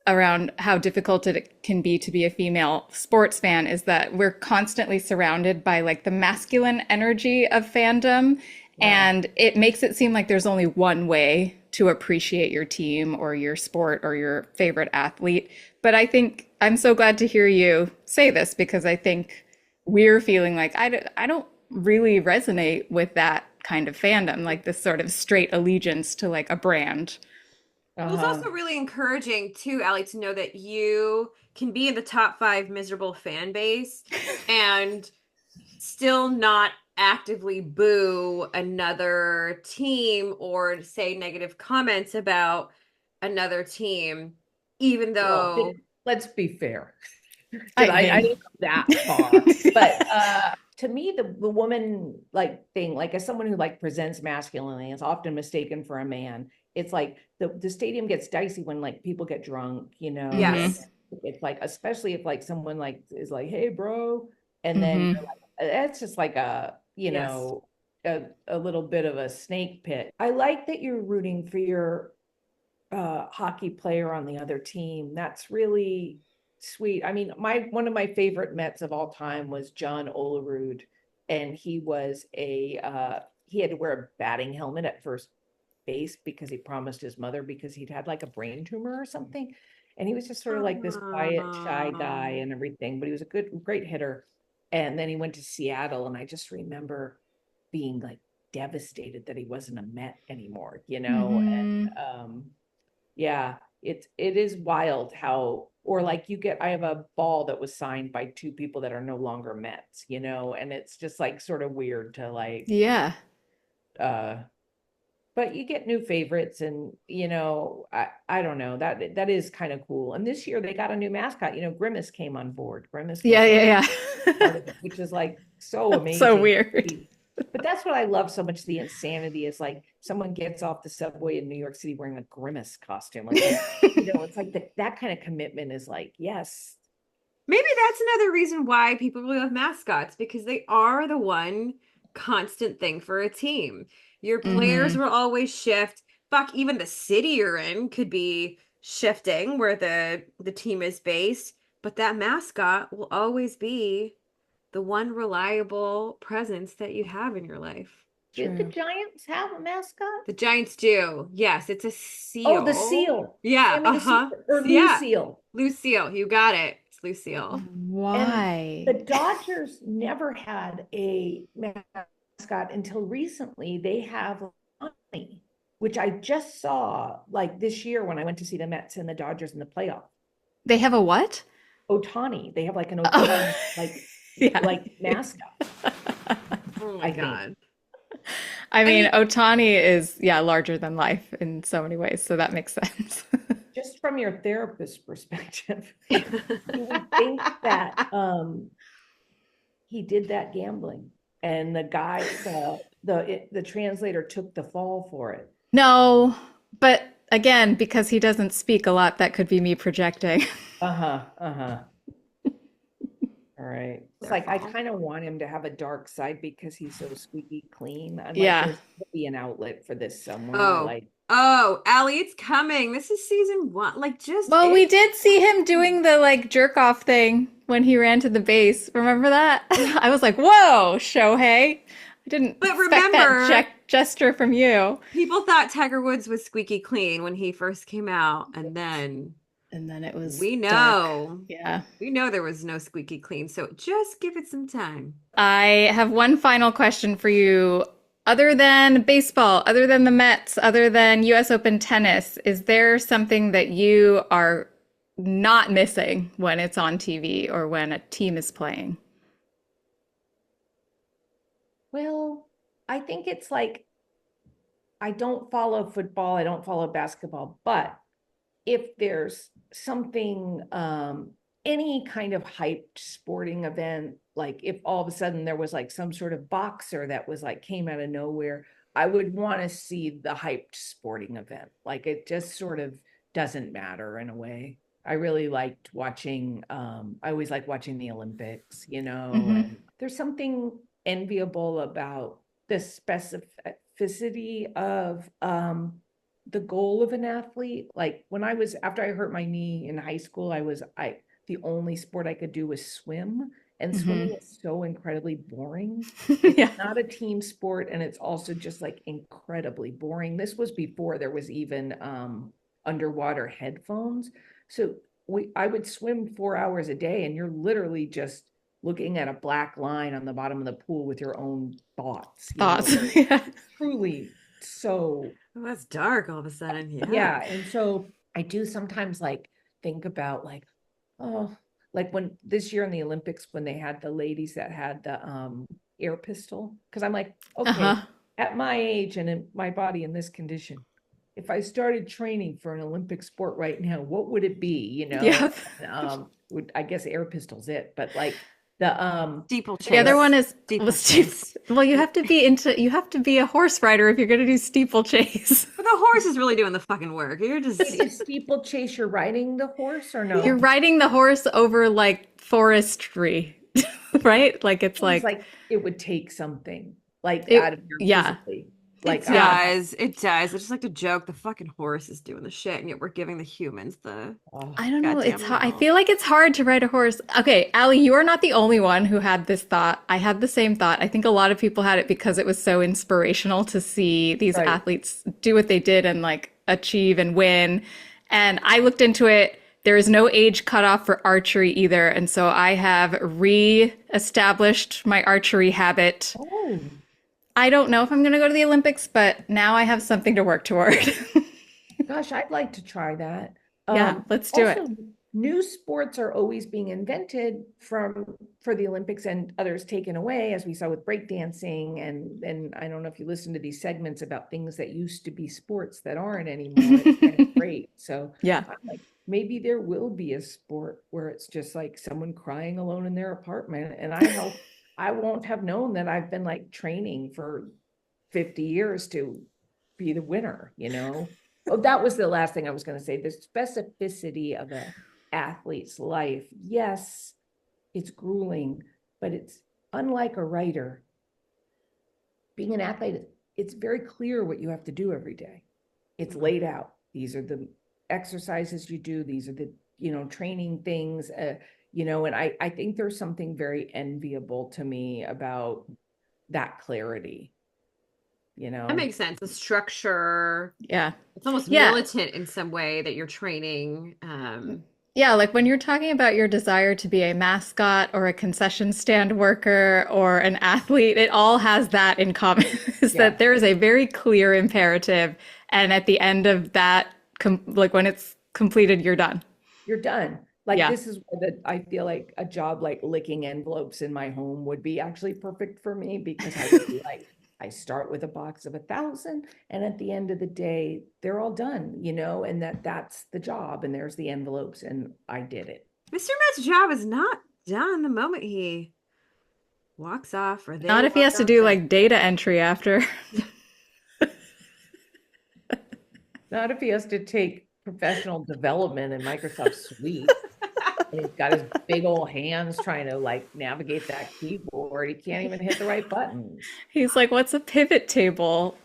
around how difficult it can be to be a female sports fan is that we're constantly surrounded by like the masculine energy of fandom. And it makes it seem like there's only one way to appreciate your team or your sport or your favorite athlete. But I think I'm so glad to hear you say this because I think we're feeling like I don't really resonate with that kind of fandom, like this sort of straight allegiance to like a brand. Well, it's also really encouraging too, Allie, to know that you can be in the top 5 miserable fan base and still not actively boo another team or say negative comments about another team, even though Well, let's be fair. I I mean, didn't go that far. But to me, the woman like thing, like as someone who like presents masculinity, is often mistaken for a man. It's like the stadium gets dicey when like people get drunk, and yes. it's like, especially if like someone like is like, hey bro, and then you're like, that's just like Yes. a little bit of a snake pit. I like that you're rooting for your hockey player on the other team. That's really sweet. I mean, one of my favorite Mets of all time was John Olerud, and he had to wear a batting helmet at first base because he promised his mother, because he'd had like a brain tumor or something, and he was just sort of like this quiet, shy guy and everything, but he was a great hitter. And then he went to Seattle, and I just remember being like devastated that he wasn't a Met anymore, and yeah, it is wild how, or like I have a ball that was signed by 2 people that are no longer Mets, and it's just like sort of weird to like, yeah. But you get new favorites, and I don't know, that is kind of cool. And this year they got a new mascot, Grimace came on board. Grimace was Yeah. part of it, which is like so amazing. So weird. But that's what I love so much, the insanity is like someone gets off the subway in New York City wearing a Grimace costume. Like, it's like that kind of commitment is like, yes. Maybe that's another reason why people really love mascots, because they are the one constant thing for a team. Your players will always shift. Fuck, even the city you're in could be shifting where the team is based, but that mascot will always be the one reliable presence that you have in your life. Did the Giants have a mascot? The Giants do. Yes, it's a seal. Oh, the seal. Yeah, Or yeah. Lucille. Lucille, you got it. It's Lucille. Why? And the Dodgers never had a mascot until recently. They have Otani, which I just saw like this year when I went to see the Mets and the Dodgers in the playoff. They have a what? Otani. They have like an Otani like mascot. Oh my God. I mean, Otani is, larger than life in so many ways, so that makes sense. Just from your therapist perspective, you would think that he did that gambling, and the guy, the translator took the fall for it. No, but again, because he doesn't speak a lot, that could be me projecting. All right. It's like I kind of want him to have a dark side because he's so squeaky clean. I'm Yeah. like, there's gonna be an outlet for this somewhere. Oh, Allie, it's coming. This is season 1. Like, just Well, we did see him doing the like jerk off thing when he ran to the base. Remember that? I was like, whoa, Shohei. I didn't But expect remember, that gesture from you. people thought Tiger Woods was squeaky clean when he first came out, and then And then it was we dark. know, Yeah. we know there was no squeaky clean. So just give it some time. I have one final question for you. Other than baseball, other than the Mets, other than US Open tennis, is there something that you are not missing when it's on TV or when a team is playing? Well, I think it's like I don't follow football, I don't follow basketball, but if there's something, any kind of hyped sporting event, like if all of a sudden there was like some sort of boxer that was like came out of nowhere, I would want to see the hyped sporting event. Like it just sort of doesn't matter in a way. I really liked watching, I always like watching the Olympics, and there's something enviable about the specificity of the goal of an athlete. Like when after I hurt my knee in high school, the only sport I could do was swim, and swimming is so incredibly boring. Yeah. It's not a team sport, and it's also just like incredibly boring. This was before there was even underwater headphones. So I would swim 4 hours a day, and you're literally just looking at a black line on the bottom of the pool with your own thoughts. Thoughts. Yeah. Truly so. Oh, that's dark all of a sudden. Yeah. And so I do sometimes like think about like, oh, like when this year in the Olympics, when they had the ladies that had the air pistol, because I'm like, okay, at my age and in my body in this condition, if I started training for an Olympic sport right now, what would it be? Yeah. I guess air pistol's it, but like the steeplechase. The other one is steeplechase. well, you have to be a horse rider if you're going to do steeplechase. But the horse is really doing the fucking work. You're just Wait, is steeplechase you're riding the horse or no? You're riding the horse over like forestry, right? Like it's Seems like it would take something like It- out of your yeah. physically. Like it does. It does. I just like to joke the fucking horse is doing the shit, and yet we're giving the humans the. I don't know. Goddamn It's hard. I remote. feel like it's hard to ride a horse. Okay, Ali, you are not the only one who had this thought. I had the same thought. I think a lot of people had it because it was so inspirational to see these Right. athletes do what they did and like achieve and win. And I looked into it. There is no age cutoff for archery either. And so I have re-established my archery habit. Oh, I don't know if I'm going to go to the Olympics, but now I have something to work toward. gosh, I'd like to try that. Yeah, let's do it. Also, new sports are always being invented for the Olympics and others taken away, as we saw with breakdancing. And I don't know if you listen to these segments about things that used to be sports that aren't anymore. It's kind of great. So Yeah. I'm like, maybe there will be a sport where it's just like someone crying alone in their apartment, and I won't have known that I've been like training for 50 years to be the winner, Oh, that was the last thing I was going to say. The specificity of an athlete's life. Yes, it's grueling, but it's unlike a writer. Being an athlete, it's very clear what you have to do every day. It's laid out. These are the exercises you do. These are the, training things, and I think there's something very enviable to me about that clarity. That makes sense. The structure. Yeah. It's almost Yeah. militant in some way that you're training. Yeah, like when you're talking about your desire to be a mascot or a concession stand worker or an athlete, it all has that in common, is that there is a very clear imperative. And at the end of that, like when it's completed, you're done. You're done. Like Yeah. this is where I feel like a job like licking envelopes in my home would be actually perfect for me, because I would be like, I start with a box of 1,000, and at the end of the day, they're all done, and that's the job, and there's the envelopes, and I did it. Mr. Matt's job is not done the moment he walks off, or they Not if he walk has to off. do like data entry after. Not if he has to take professional development in Microsoft Suite. And he's got his big old hands trying to like navigate that keyboard. He can't even hit the right buttons. He's like, what's a pivot table?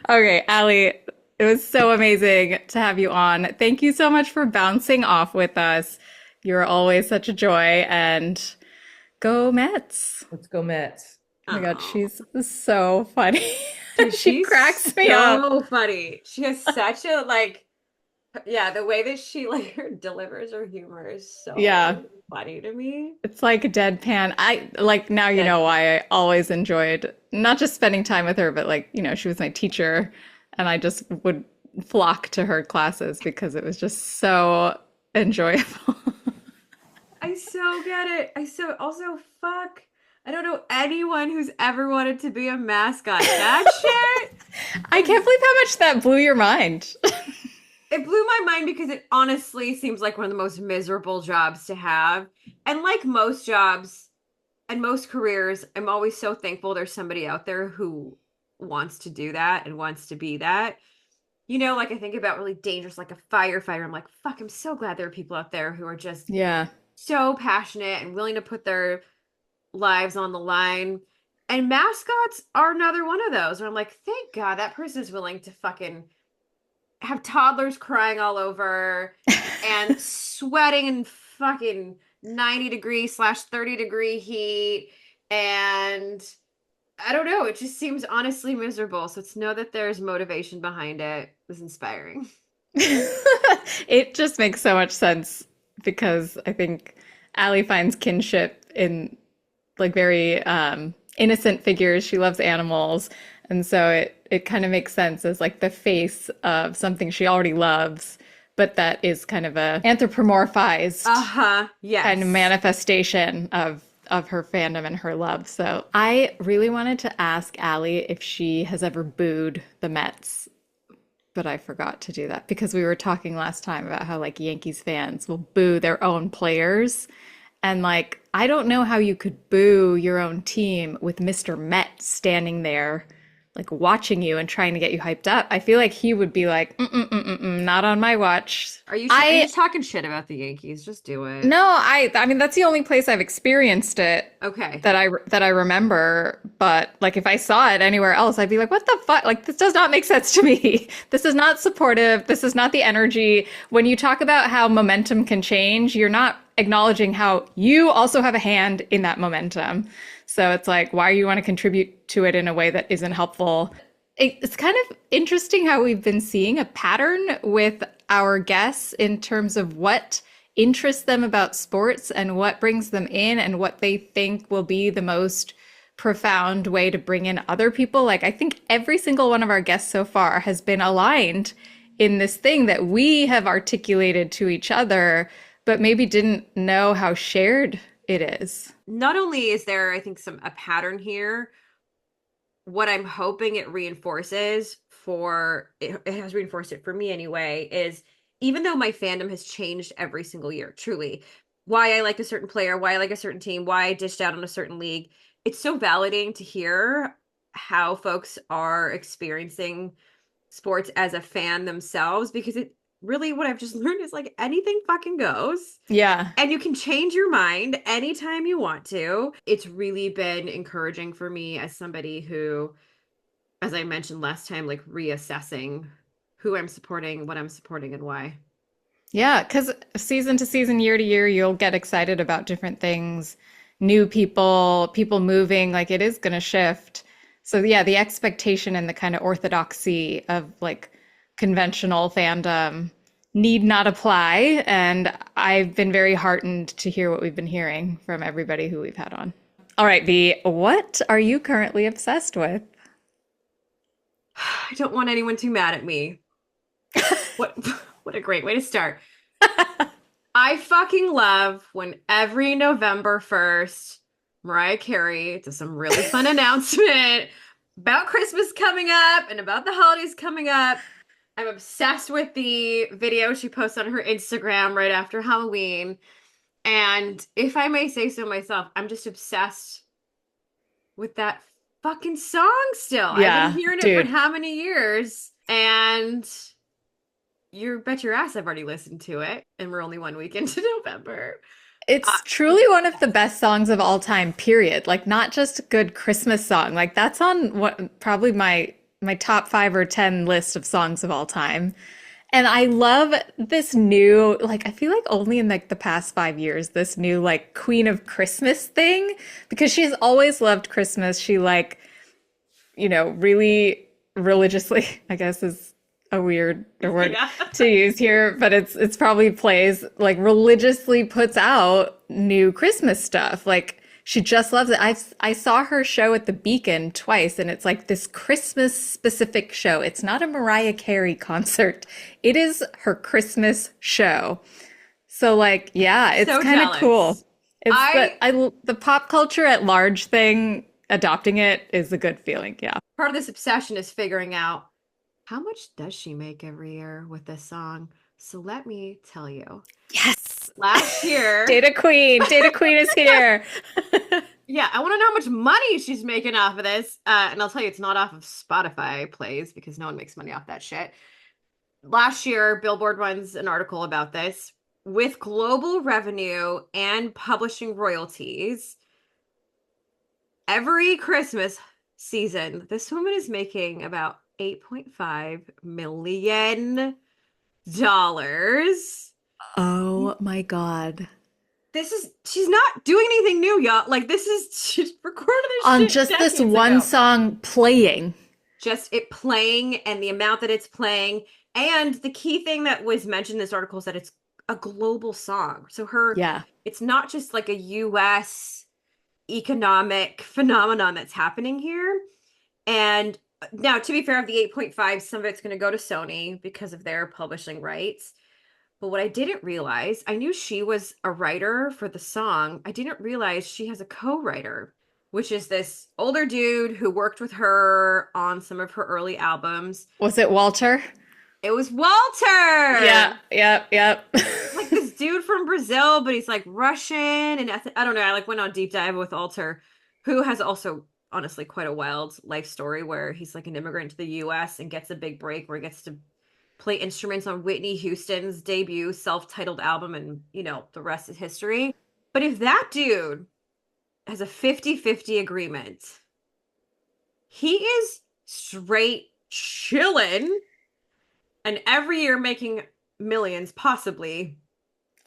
Okay, Ali, It was so amazing to have you on. Thank you so much for bouncing off with us. You're always such a joy, and go Mets. Let's go Mets. Oh my God, Aw. she's so funny. Dude, She she's cracks me up. so funny. She has such a like, yeah, the way that she like her delivers her humor is Yeah, so funny to me. it's like a deadpan. I like now you Dead. know why I always enjoyed not just spending time with her, but like, she was my teacher and I just would flock to her classes because it was just so enjoyable. I so get it. I so also fuck. I don't know anyone who's ever wanted to be a mascot. That shit. I can't believe how much that blew your mind. It blew my mind because it honestly seems like one of the most miserable jobs to have. And like most jobs and most careers, I'm always so thankful there's somebody out there who wants to do that and wants to be that. Like I think about really dangerous, like a firefighter. I'm like, fuck, I'm so glad there are people out there who are just Yeah. so passionate and willing to put their lives on the line. And mascots are another one of those where I'm like, thank God that person is willing to fucking have toddlers crying all over and sweating in fucking 90-degree/30-degree heat. And I don't know, it just seems honestly miserable. So to know that there's motivation behind it is inspiring. It just makes so much sense because I think Ali finds kinship in like very innocent figures. She loves animals. And so it kind of makes sense as like the face of something she already loves, but that is kind of a anthropomorphized Yes. kind of manifestation of her fandom and her love. So I really wanted to ask Ali if she has ever booed the Mets, but I forgot to do that because we were talking last time about how like Yankees fans will boo their own players. And like, I don't know how you could boo your own team with Mr. Met standing there, like watching you and trying to get you hyped up. I feel like he would be like, not on my watch. Are you just talking shit about the Yankees? Just do it. No, I mean that's the only place I've experienced it Okay. that I remember. But like if I saw it anywhere else, I'd be like, what the fuck? Like this does not make sense to me. This is not supportive. This is not the energy. When you talk about how momentum can change, you're not acknowledging how you also have a hand in that momentum. So it's like, why you want to contribute to it in a way that isn't helpful? It's kind of interesting how we've been seeing a pattern with our guests in terms of what interests them about sports and what brings them in and what they think will be the most profound way to bring in other people. Like, I think every single one of our guests so far has been aligned in this thing that we have articulated to each other, but maybe didn't know how shared it is. Not only is there, I think, a pattern here, what I'm hoping it reinforces it has reinforced it for me anyway, is even though my fandom has changed every single year, truly, why I like a certain player, why I like a certain team, why I dished out on a certain league, it's so validating to hear how folks are experiencing sports as a fan themselves, because it really, what I've just learned is like anything fucking goes. Yeah. And you can change your mind anytime you want to. It's really been encouraging for me as somebody who, as I mentioned last time, like reassessing who I'm supporting, what I'm supporting, and why. Yeah, because season to season, year to year, you'll get excited about different things, new people moving, like it is going to shift. So yeah, the expectation and the kind of orthodoxy of like conventional fandom need not apply. And I've been very heartened to hear what we've been hearing from everybody who we've had on. All right, V, what are you currently obsessed with? I don't want anyone too mad at me. What a great way to start. I fucking love when every November 1st, Mariah Carey does some really fun announcement about Christmas coming up and about the holidays coming up. I'm obsessed with the video she posts on her Instagram right after Halloween. And if I may say so myself, I'm just obsessed with that fucking song still. Yeah, I've been hearing it dude. for how many years? And you bet your ass I've already listened to it. And we're only 1 week into November. It's truly one of the best songs of all time, period. Like not just a good Christmas song. Like that's on what probably my my top 5 or 10 list of songs of all time. And I love this new, like, I feel like only in like the past 5 years, this new like Queen of Christmas thing, because she's always loved Christmas. She like, really religiously, I guess is a weird word Yeah. to use here, but it's probably plays like religiously puts out new Christmas stuff. Like she just loves it. I saw her show at the Beacon twice, and it's like this Christmas specific show. It's not a Mariah Carey concert. It is her Christmas show. So like, yeah, it's So kind of jealous. cool. It's I the pop culture at large thing, adopting it is a good feeling. Yeah. Part of this obsession is figuring out how much does she make every year with this song. So let me tell you. Yes. Last year, Data Queen. Data Queen is here. yeah, I want to know how much money she's making off of this. And I'll tell you, it's not off of Spotify plays because no one makes money off that shit. Last year, Billboard runs an article about this. With global revenue and publishing royalties, every Christmas season, this woman is making about $8.5 million. Oh my God. She's not doing anything new, y'all. Like she's recorded this On shit just this decades one ago. song playing. Just it playing and the amount that it's playing. And the key thing that was mentioned in this article is that it's a global song. So Yeah. it's not just like a US economic phenomenon that's happening here. And now, to be fair, of the 8.5, some of it's going to go to Sony because of their publishing rights. But what I didn't realize, I knew she was a writer for the song. I didn't realize she has a co-writer, which is this older dude who worked with her on some of her early albums. Was it Walter? It was Walter. Yeah. Yep. Like this dude from Brazil, but he's like Russian. And I don't know. I like went on deep dive with Walter, who has also honestly quite a wild life story where he's like an immigrant to the US and gets a big break where he gets to play instruments on Whitney Houston's debut self-titled album, and the rest is history. But if that dude has a 50-50 agreement, he is straight chilling and every year making millions possibly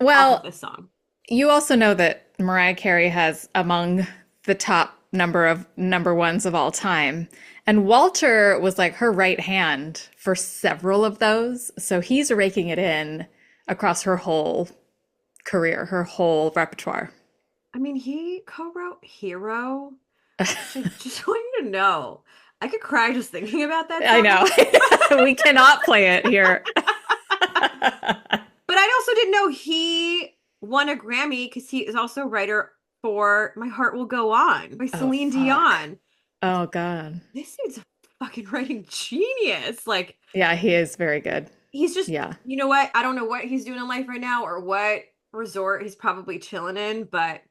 off Well, of this song. you also know that Mariah Carey has among the top number ones of all time. And Walter was like her right hand for several of those. So he's raking it in across her whole career, her whole repertoire. I mean, he co-wrote Hero. Just want you to know. I could cry just thinking about that I song. know. We cannot play it here. But I also didn't know he won a Grammy because he is also a writer for My Heart Will Go On by Celine fuck. Dion. Oh, God. This dude's a fucking writing genius. Like, Yeah, he is very good. he's just, Yeah. you know what? I don't know what he's doing in life right now or what resort he's probably chilling in, but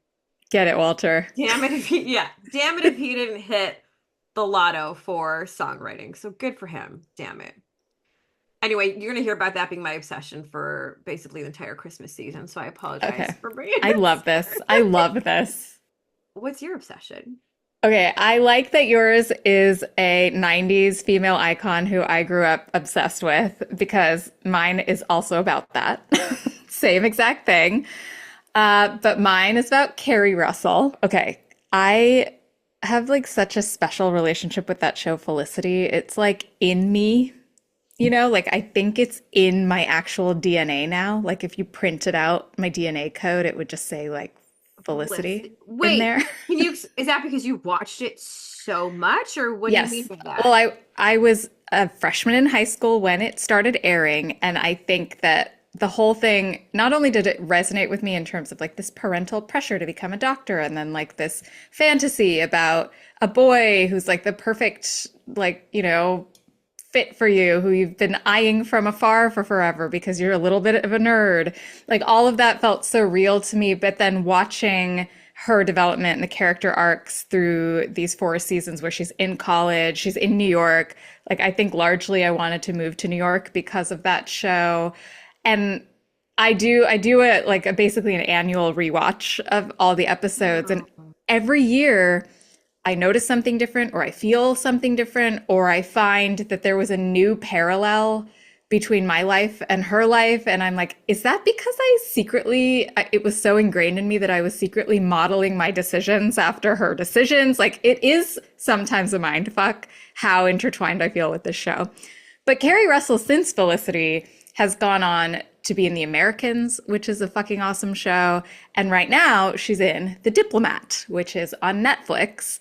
Get it, Walter. damn it if he didn't hit the lotto for songwriting. So good for him. Damn it. Anyway, you're going to hear about that being my obsession for basically the entire Christmas season. So I apologize Okay. for bringing I love this. I love this. What's your obsession? Okay, I like that yours is a 90s female icon who I grew up obsessed with because mine is also about that. Same exact thing. But mine is about Carrie Russell. Okay, I have like such a special relationship with that show, Felicity. It's like in me, like I think it's in my actual DNA now. Like if you printed out my DNA code, it would just say like Felicity Wait, in there. is that because you watched it so much, or what do you mean by that? Well, I was a freshman in high school when it started airing, and I think that the whole thing, not only did it resonate with me in terms of like this parental pressure to become a doctor, and then like this fantasy about a boy who's like the perfect, like, fit for you, who you've been eyeing from afar for forever because you're a little bit of a nerd. Like all of that felt so real to me. But then watching her development and the character arcs through these 4 seasons where she's in college, she's in New York. Like I think largely I wanted to move to New York because of that show. And I do basically an annual rewatch of all the episodes. And every year I notice something different, or I feel something different, or I find that there was a new parallel between my life and her life. And I'm like, is that because it was so ingrained in me that I was secretly modeling my decisions after her decisions? Like, it is sometimes a mind fuck how intertwined I feel with this show. But Carrie Russell, since Felicity, has gone on to be in The Americans, which is a fucking awesome show. And right now she's in The Diplomat, which is on Netflix.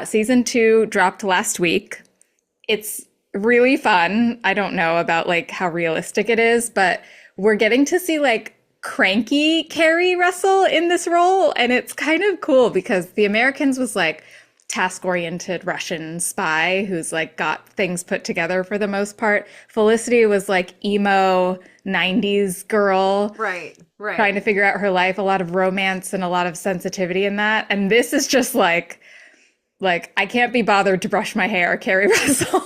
Season 2 dropped last week. It's really fun. I don't know about like how realistic it is, but we're getting to see like cranky Carrie Russell in this role. And it's kind of cool because The Americans was like task-oriented Russian spy who's like got things put together for the most part. Felicity was like emo 90s girl. Right. Trying to figure out her life, a lot of romance and a lot of sensitivity in that. And this is just like I can't be bothered to brush my hair, Carrie Russell.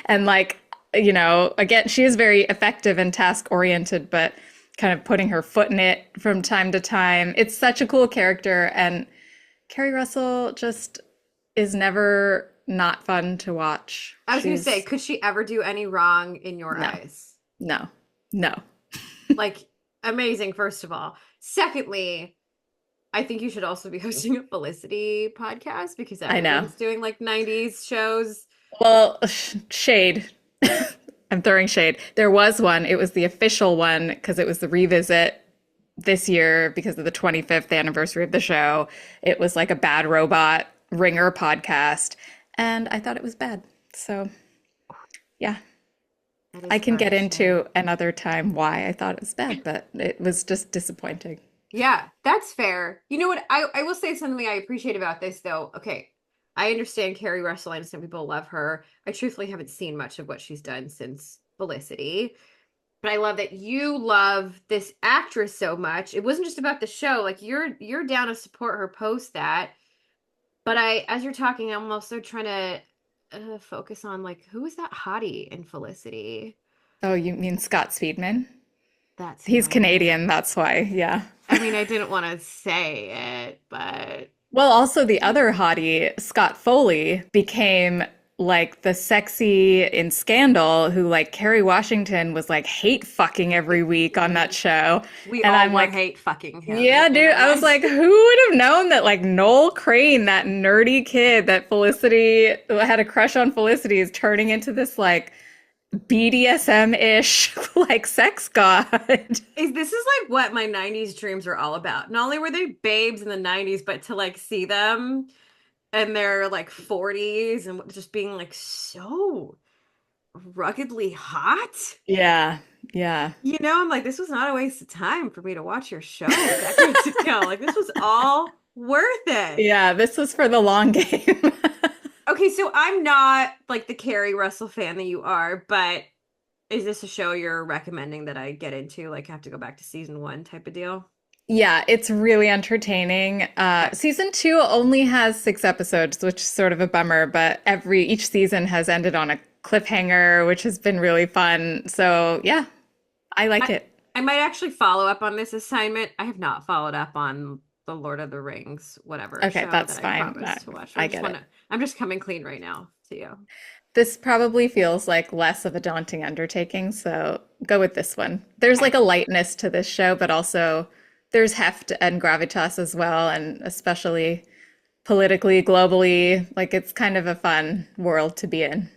And like, you know, again, she is very effective and task-oriented, but kind of putting her foot in it from time to time. It's such a cool character, and Carrie Russell just is never not fun to watch. I was going to say, could she ever do any wrong in your eyes? No. Like, amazing, first of all. Secondly, I think you should also be hosting a Felicity podcast because everyone's doing like 90s shows. Well, shade. I'm throwing shade. There was one. It was the official one because it was the revisit this year because of the 25th anniversary of the show. It was like a Bad Robot Ringer podcast, and I thought it was bad. So, yeah. I can get into another time why I thought it was bad, but it was just disappointing. Yeah, that's fair. You know what? I will say something I appreciate about this, though. Okay, I understand Carrie Russell. I understand people love her. I truthfully haven't seen much of what she's done since Felicity. But I love that you love this actress so much. It wasn't just about the show. Like you're down to support her post that. But as you're talking, I'm also trying to focus on like who is that hottie in Felicity? Oh, you mean Scott Speedman? He's Right. Canadian, that's why. Yeah. I mean, I didn't want to say it, but well, also the other hottie, Scott Foley, became like the sexy in Scandal who like Kerry Washington was like hate fucking every week on that show. We and all I'm were like hate fucking him. Yeah, dude. I was like, who would have known that like Noel Crane, that nerdy kid that Felicity had a crush on Felicity, is turning into this like BDSM-ish like sex god. This is like what my 90s dreams were all about. Not only were they babes in the 90s, but to like see them and their like 40s and just being like so ruggedly hot. Yeah. You know, I'm like, this was not a waste of time for me to watch your show decades ago. Like, this was all worth it. Yeah, this was for the long game. Okay, so I'm not like the Carrie Russell fan that you are, but is this a show you're recommending that I get into? Like, I have to go back to season 1 type of deal? Yeah, it's really entertaining. Season 2 only has 6 episodes, which is sort of a bummer, but each season has ended on a cliffhanger, which has been really fun. So yeah, I like it. I might actually follow up on this assignment. I have not followed up on the Lord of the Rings, whatever. Okay, show that's that fine. I promised to watch. I get it. I'm just coming clean right now to you. This probably feels like less of a daunting undertaking, so go with this one. There's like a lightness to this show, but also there's heft and gravitas as well, and especially politically, globally, like it's kind of a fun world to be in.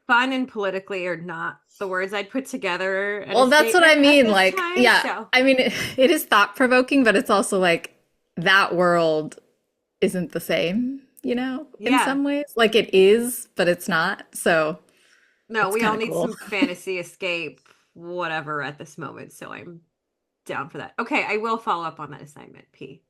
Fun and politically are not the words I'd put together. In well, a that's what I statement at mean. this Like, time, yeah, so. I mean, it is thought-provoking, but it's also like that world isn't the same, you know, in Yeah. some ways. Like it is, but it's not. So No, it's we all kinda need cool. some fantasy escape, whatever, at this moment. So I'm down for that. Okay, I will follow up on that assignment, P.